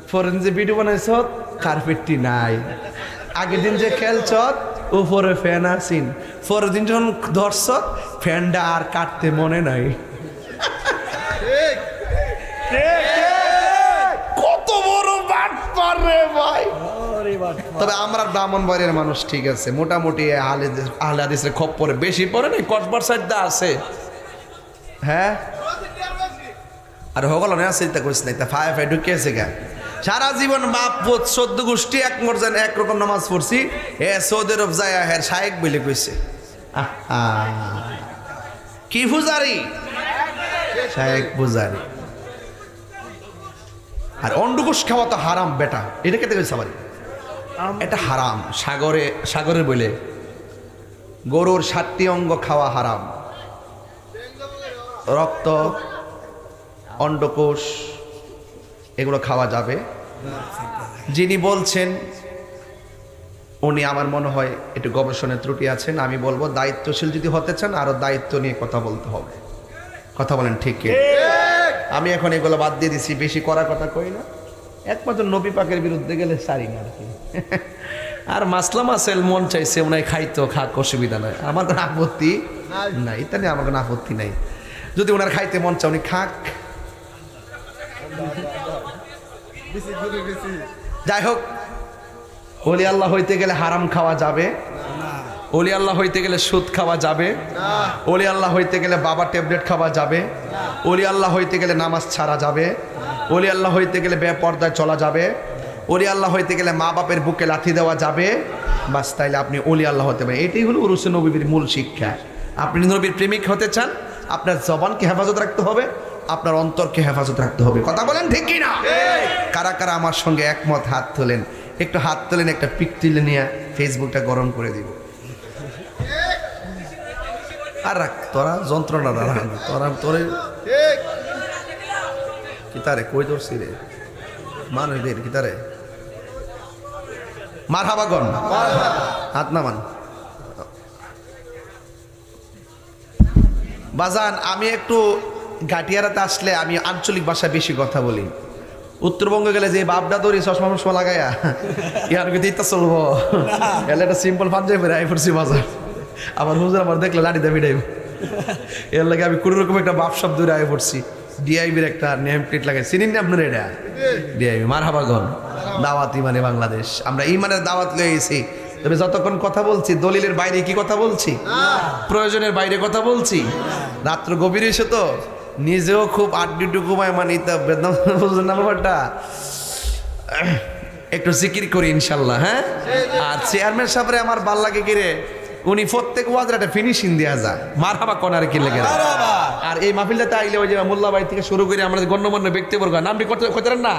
পরের দিন যে ভিডিও বানাইছ কার্পেটটি নাই। আগের দিন যে খেলছ উপরে ফ্যান আসিন, পরের দিন যখন ধরছ ফ্যানটা আর কাটতে মনে নাই। কত বড় বাটপার রে ভাই। তবে আমরা ব্রাহ্মণবাড়িয়ার মানুষ ঠিক আছে, মোটামুটি আহলে হাদিসের খপ্পরে বেশি পড়ে না, কসবার সাইডটা আছে। হ্যাঁ, আর হগল না চিন্তা করিস নাই, তা ফায় ফায় ঢুকিয়েছে গা। সারা জীবন বাপ পোত 14 গোষ্ঠী এক মর্যাদা একরকম নামাজ পড়ছি, সৌদি আরব যায় হের শায়েক বলে কইছে। কি পূজারি? শায়েক পূজারি। আর অন্ডকোষ খাওয়া তো হারাম বেটা, এটা কেটে গেছে আমার, এটা হারাম। সাগরে বলে গরুর 7টি অঙ্গ খাওয়া হারাম, রক্ত, অন্ডকোষ এগুলো খাওয়া যাবে। যিনি বলছেন উনি আমার মনে হয় একটু গবেষণার ত্রুটি আছেন। আমি বলবো দায়িত্বশীল যদি হতে চান আরো দায়িত্ব নিয়ে কথা বলতে হবে। কথা বলেন ঠিক কি? আমি এখন এগুলো বাদ দিয়ে দিছি, বেশি করার কথা কই না, একমাত্র নবী পাকের বিরুদ্ধে গেলে সারি না আর কি। আর মাসলা মাসেল মন চাইছে ওনায় খাইতো, খাক, অসুবিধা নাই, আমার কোনো আপত্তি নাই, এটা নিয়ে আমার কোনো আপত্তি নাই। যদি ওনার খাইতে মন চায় উনি খাক। যাই হোক, ওলি আল্লাহ হইতে গেলে হারাম খাওয়া যাবে, ওলি আল্লাহ হইতে গেলে সুদ খাওয়া যাবে, ওলি আল্লাহ হইতে গেলে বাবা ট্যাবলেট খাওয়া যাবে, ওলি আল্লাহ হইতে গেলে নামাজ ছাড়া যাবে, ওলি আল্লাহ হইতে গেলে বেপর্দায় চলা যাবে, ওলি আল্লাহ হইতে গেলে মা বাপের বুকে লাথি দেওয়া যাবে। বাস, তাইলে আপনি ওলি আল্লাহ হতে পারেন। এটাই হলো উরুসে নবীর মূল শিক্ষা। আপনি নবীর প্রেমিক হতে চান, আপনার জবানকে হেফাজত রাখতে হবে, আপনার অন্তরকে হেফাজত রাখতে হবে। কথা বলেন ঠিক কি না? কারা কারা আমার সঙ্গে একমত? হাত তোলেন, একটু হাত তোলেন, একটা পিক তুলে নিয়ে ফেসবুকটা গরম করে দিব। আর রাখ তোরা যন্ত্রণা তোরা তোরে কিতারে কই ধরছি রে মানুষদের কিতারে মারহাবাগন হাত নামান। বাজান, আমি একটু গাটিয়ারাতে আসলে আমি আঞ্চলিক ভাষায় বেশি কথা বলি। উত্তরবঙ্গে গেলে যে বাপডা দৌড়ি চশমা ফসমা লাগাইয়া ইয়ার দিতে চলবো, এলে একটা সিম্পল পাঞ্জাবি পরে আই পড়ছি বাজার। আবার হুজুর আমার দেখলে লাঠি দাবি ডাইব, এর লাগে আমি কোনো রকম একটা বাপ শব্দ আয় পড়ছি। ডিআইবির একটা নেম প্লেট লাগাই, চিনিন না আপনার? এটা ডিআইবি। মারহাবাগন, দাওয়াত ইমানে বাংলাদেশ। আমরা ইমানের দাওয়াত লয়ে গেছি, তবে যতক্ষণ কথা বলছি দলিলের বাইরে কি কথা বলছি, প্রয়োজনের বাইরে কথা বলছি। রাত্র গভীর এসে তো নিজেও খুব আড্ডি ঘুমায়, মানে ব্যাপারটা একটু জিকির করি ইনশাল্লাহ। হ্যাঁ, আর চেয়ারম্যান সাহেবরে আমার ভাল লাগে কিরে, উনি প্রত্যেক ওয়াজের একটা ফিনিশিং দেওয়া যায়। মারহাবা কোনার কি লেগে। আর এই মাহফিলটাতে আইলে ওই যে মোল্লাবাই থেকে শুরু করে আমরা গণ্যমান্য ব্যক্তিবর্গ নামটি করতে না,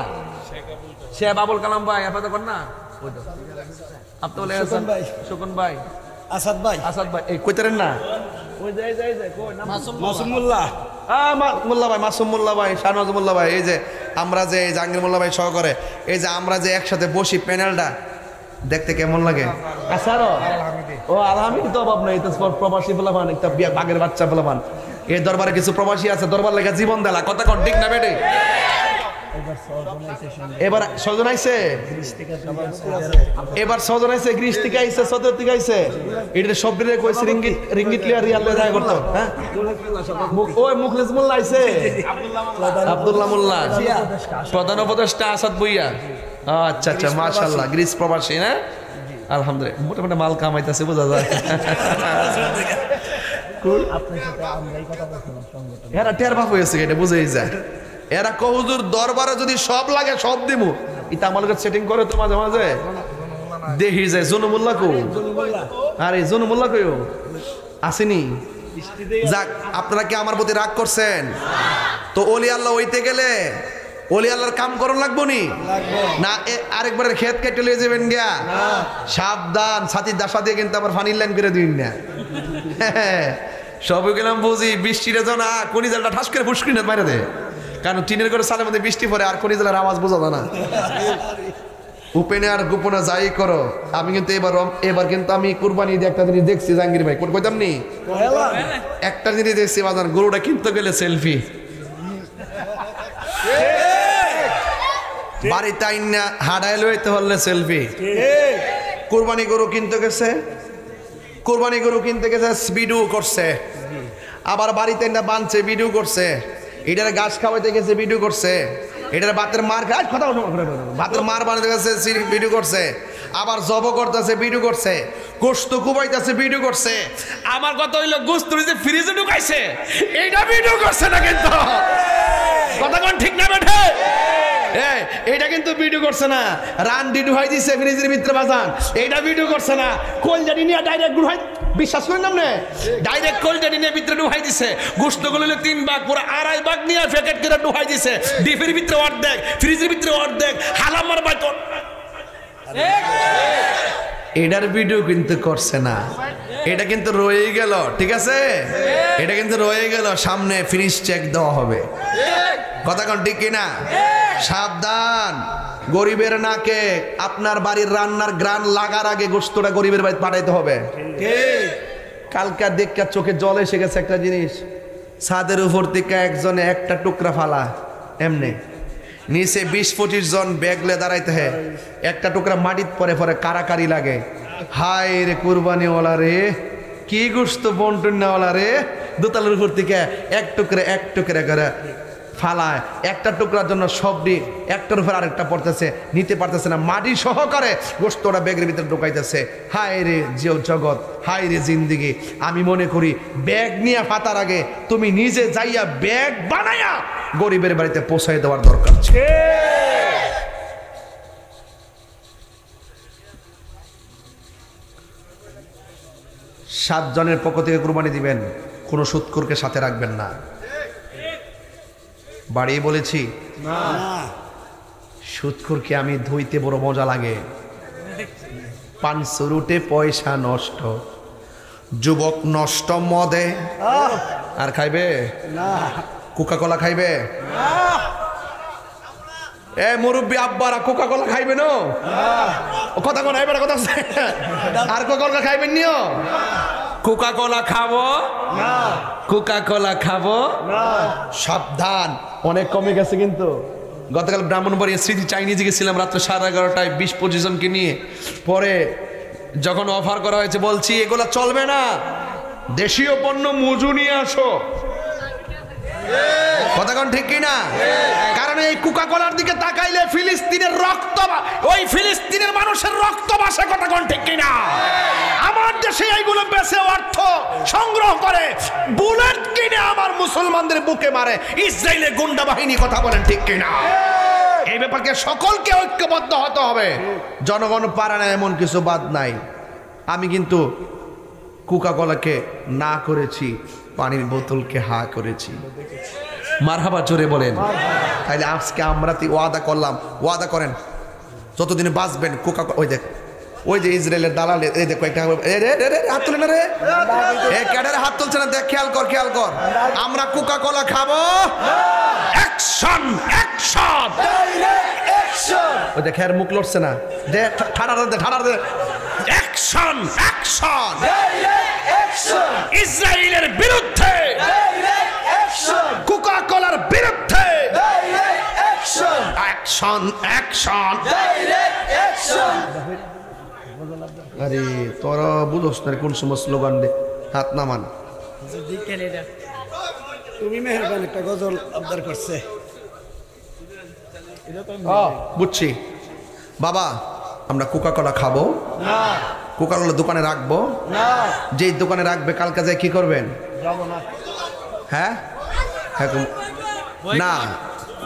শেখ আবুল কালাম ভাই আপনাদের কর না, সুকন ভাই, আসাদ ভাই এই কইতারেন না, মোল্লা ভাই, মাসুম মোল্লা ভাই, শাহনওয়াজ মোল্লা ভাই, এই যে আমরা যে জাহাঙ্গীর মোল্লা ভাই সহ করে, এই যে আমরা যে একসাথে বসি প্যানেলটা দেখতে কেমন লাগে? ও আলহামদুলিল্লাহ, তো অভাব নাই, প্রবাসী ফেলাবান, একটা বাঘের বাচ্চা ফেলাবান। এই দরবারে কিছু প্রবাসী আছে, দরবার লেগে জীবন দেলা। কথা কন ঠিক না বেটে? এবার ছজন আইছে, এবার ছজন আইছে, গ্রিস থেকে আইছে, সদর থেকে আইছে। এটা সব দিলে কইছে রিঙ্গিট রিঙ্গিট লিয়া রিয়াল লয়ে যায় করতো। হ্যাঁ ওই মুখলেস মোল্লা আইছে, আব্দুল্লাহ মোল্লা, প্রধান উপদেষ্টা আসাদ ভুইয়া। আচ্ছা আচ্ছা, মাশাআল্লাহ, গ্রিস প্রবাসী না? আলহামদুলিল্লাহ, মোটামুটি মাল কামাইতেছে, বোঝা যায়। এরা টের বাপ হয়েছে, এটা বুঝেই যায়। এরা কহুজুর দরবারে যদি সব লাগে সব দিমু, এটা আমার কাছে সেটিং করে তো মাঝে মাঝে দেখি যায়। জুনুমুল্লাহ কো, আরে জুনুমুল্লাহ কইও আসেনি। যাক, আপনারা কি আমার প্রতি রাগ করছেন? তো ওলি আল্লাহ হইতে গেলে ওলি আল্লাহর কাম করন লাগবো নি না? আরেকবারের ক্ষেত কেটে লিয়ে যাবেন গিয়া, সাবধান, ছাতির দাসা দিয়ে কিন্তু আবার ফানির লাইন করে দিন না। সবই গেলাম বুঝি, বৃষ্টির জন্য কোনি জালটা ঠাস করে ফুসকিনে বাইরে দেয়, কারণ টিনের করে সালের মধ্যে বৃষ্টি পড়ে আর কোনি জালের আওয়াজ বোঝা যায় না। উপেনে আর গোপনে যাই করো, আমি কিন্তু এবার কিন্তু আমি কুরবানি দিয়ে একটা জিনিস দেখছি জাহাঙ্গীর ভাই, কইতাম নি একটা জিনিস দেখছি, বাজার গরুটা কিনতে গেলে সেলফি, বাড়িতে আইনা হাডায় লইতে হলে সেলফি। কুরবানি গরু কিনতে গেছে, কুরবানি গরু কিনতে গেছে, ভিডিও করছে, আবার বাড়িতে না বানছে, ভিডিও করছে, এটার গাছ খাওয়াইতে গেছে, ভিডিও করছে, এটার বাতের মার খায় কথা বাতের মার বানাতে গেছে, ভিডিও করছে, আবার জব করতেছে, ভিডিও করছে, গোস্ত কুবাইতেছে, ভিডিও করছে। আমার কথা হইলো গোস্ত ফ্রিজে ঢুকাইছে, এইটা ভিডিও করছে না কিন্তু, কথা কোন ঠিক না বেঠে? এইটা কিন্তু ভিডিও করছে না, রান্ডি ডুহাই দিছে ফ্রিজের ভিতরে বাজান, এইটা ভিডিও করছে না। কোলজানি নিয়ে ডাইরেক্ট ডুহাই, বিশ্বাস করেন না, ডাইরেক্ট কোলজানি নিয়ে ভিতরে ডুহাই দিছে, গোস্তগুলো 3 ভাগ, পুরো 2.5 ভাগ নিয়ে প্যাকেট করে ডুহাই দিছে, ডিপের ভিতরে অর্ধেক, ফ্রিজের ভিতরে অর্ধেক, হালামার বাইক। এটার ভিডিও কিন্তু করছে না, এটা কিন্তু রয়ে গেল, ঠিক আছে, এটা কিন্তু রয়ে গেল, সামনে ফ্রিজ চেক দেওয়া হবে, কথা কোন ঠিক কিনা? সাবধান, গরিবের নাকে আপনার বাড়ির রান্নার গ্রান লাগার আগে গোস্তটা গরিবের বাড়ি পাঠাইতে হবে। কালকা দেখা চোখে জল এসে গেছে একটা জিনিস, ছাদের উপর থেকে একজনে একটা টুকরা ফালা, এমনি নিচে 20-25 জন ব্যাগলে দাঁড়াইতে হয়, একটা টুকরা মাটিত পরে পরে কারাকারি লাগে। হায় রে কুরবানিওয়ালা রে, কি গোস্ত বন্টনাওয়ালা রে, দোতলার উপর থেকে এক টুকরা করে ফালায়, একটা টুকরার জন্য সবটি একটার উপর আরেকটা পড়তেছে, নিতে পারতেছে না, মাটি সহকারে গোস্তটা ব্যাগের ভিতরে ঢুকাইতেছে। হায় রে জগৎ, হায় রে জিন্দিগি। আমি মনে করি ব্যাগ নিয়ে ফাতার আগে তুমি নিজে যাইয়া ব্যাগ বানাইয়া গরিবের বাড়িতে পৌঁছাই দেওয়ার দরকার। 7 জনের পক্ষ থেকে কুরবানি দিবেন, কোনো সুদখোরকে সাথে রাখবেন না। বাড়িয়ে বলেছি না, সুদখোরকে আমি ধুইতে বড় মজা লাগে। 500 রুটে পয়সা নষ্ট, যুবক নষ্ট মদে, আর খাইবে না, কোকা কোলা খাইবে না। এ মুরব্বী আব্বারা কোকা কোলা খাইবে না, কথা কোন এবারে কথা, আর কোকা কোলা খাইবেন নিও, কোকা কোলা খাবো না, কোকা কোলা খাবো না। সাবধান, অনেক কমে গেছে কিন্তু। গতকাল ব্রাহ্মণবাড়িয়া স্মৃতি চাইনিজে গেছিলাম রাত্রে 11:30টায় 20-25 জনকে নিয়ে, পরে যখন অফার করা হয়েছে বলছি এগুলা চলবে না, দেশীয় পণ্য মজু নিয়ে আসো, কথা কোন ঠিক কিনা? কারণ এই কোকা কোলার দিকে তাকাইলে ফিলিস্তিনের রক্ত, ওই ফিলিস্তিনের মানুষের রক্ত বাসে, কথা কোন ঠিক কিনা? আমার দেশে এইগুলো বেচে অর্থ সংগ্রহ করে বুলেট কিনে আমার মুসলমানদের বুকে মারে ইসরায়েলের গুন্ডা বাহিনী, কথা বলেন ঠিক কিনা? এই ব্যাপারকে সকলকে ঐক্যবদ্ধ হতে হবে, জনগণ পারে না এমন কিছু বাদ নাই। আমি কিন্তু কোকা কোলাকে না করেছি, পানির বোতলকে হা করেছি। মারহাবা জোরে বলেন। তাইলে আজকে আমরা ওয়াদা করলাম, ওয়াদা করেন যতদিন বাঁচবেন কোকা, ওই দেখ ওই যে ইসরায়েলের দালাল, এই দেখ কয়েকটা হাত তুলে না রে, ক্যাডারে হাত তুলছে না, দেখ খেয়াল কর, খেয়াল কর। আমরা কোকা কোলা খাবো, অ্যাকশন অ্যাকশন অ্যাকশন। ওই দেখ এর মুখ লড়ছে না, দে ঠাড়া দে, ঠাড়া দে, অ্যাকশন অ্যাকশন অ্যাকশন। ইসরায়েলের বিরুদ্ধে অ্যাকশন, কোকা কোলার বিরুদ্ধে অ্যাকশন। Action action. আরে তোরা বুঝোস না কোন সময় স্লোগান দে, হাত নামান। তুমি মেহরবান একটা গজল আবদার করছে। বুঝছি বাবা, আমরা কোকা কোলা খাবো না, কোকা কোলা দোকানে রাখবো না, যেই দোকানে রাখবে কালকে যায় কি করবেন? যাব না। হ্যাঁ না,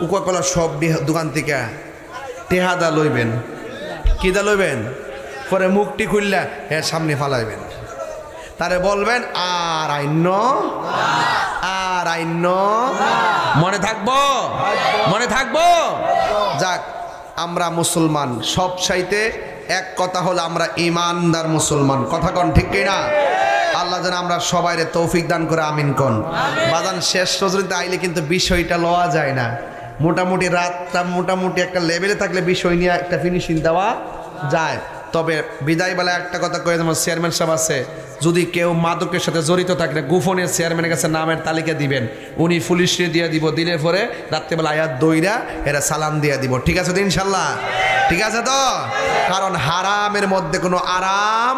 কোকা কোলা সব দোকান থেকে টেহাদা লইবেন। কি দা লইবেন? পরে মুখটি খুললা এর সামনে ফালাইবেন, তারে বলবেন আর আইন আর আইন। মনে থাকবো, মনে থাকবো। যাক, আমরা মুসলমান, সব চাইতে এক কথা হলো আমরা ইমানদার মুসলমান। কথা কন ঠিক কিনা? আল্লাহ যেন আমরা সবাইরে তৌফিক দান করে, আমিন কোন। বাজান শেষ রজনীতে আইলে কিন্তু বিষয়টা লওয়া যায় না। মোটামুটি রাতটা মোটামুটি একটা লেভেলে থাকলে বিষয় নিয়ে একটা ফিনিশিং দেওয়া যায়। তবে বিদায় বেলা একটা কথা কয়ে, যেমন চেয়ারম্যান সাহেব আছে, যদি কেউ মাদকের সাথে জড়িত থাকলে গোপনে চেয়ারম্যানের কাছে নামের তালিকা দিবেন, উনি পুলিশে দিয়ে দিব। দিলে পরে রাত্রেবেলা আয়াত দইরা এরা সালাম দিয়ে দিব। ঠিক আছে তো ইনশাল্লাহ? ঠিক আছে তো? কারণ হারামের মধ্যে কোনো আরাম,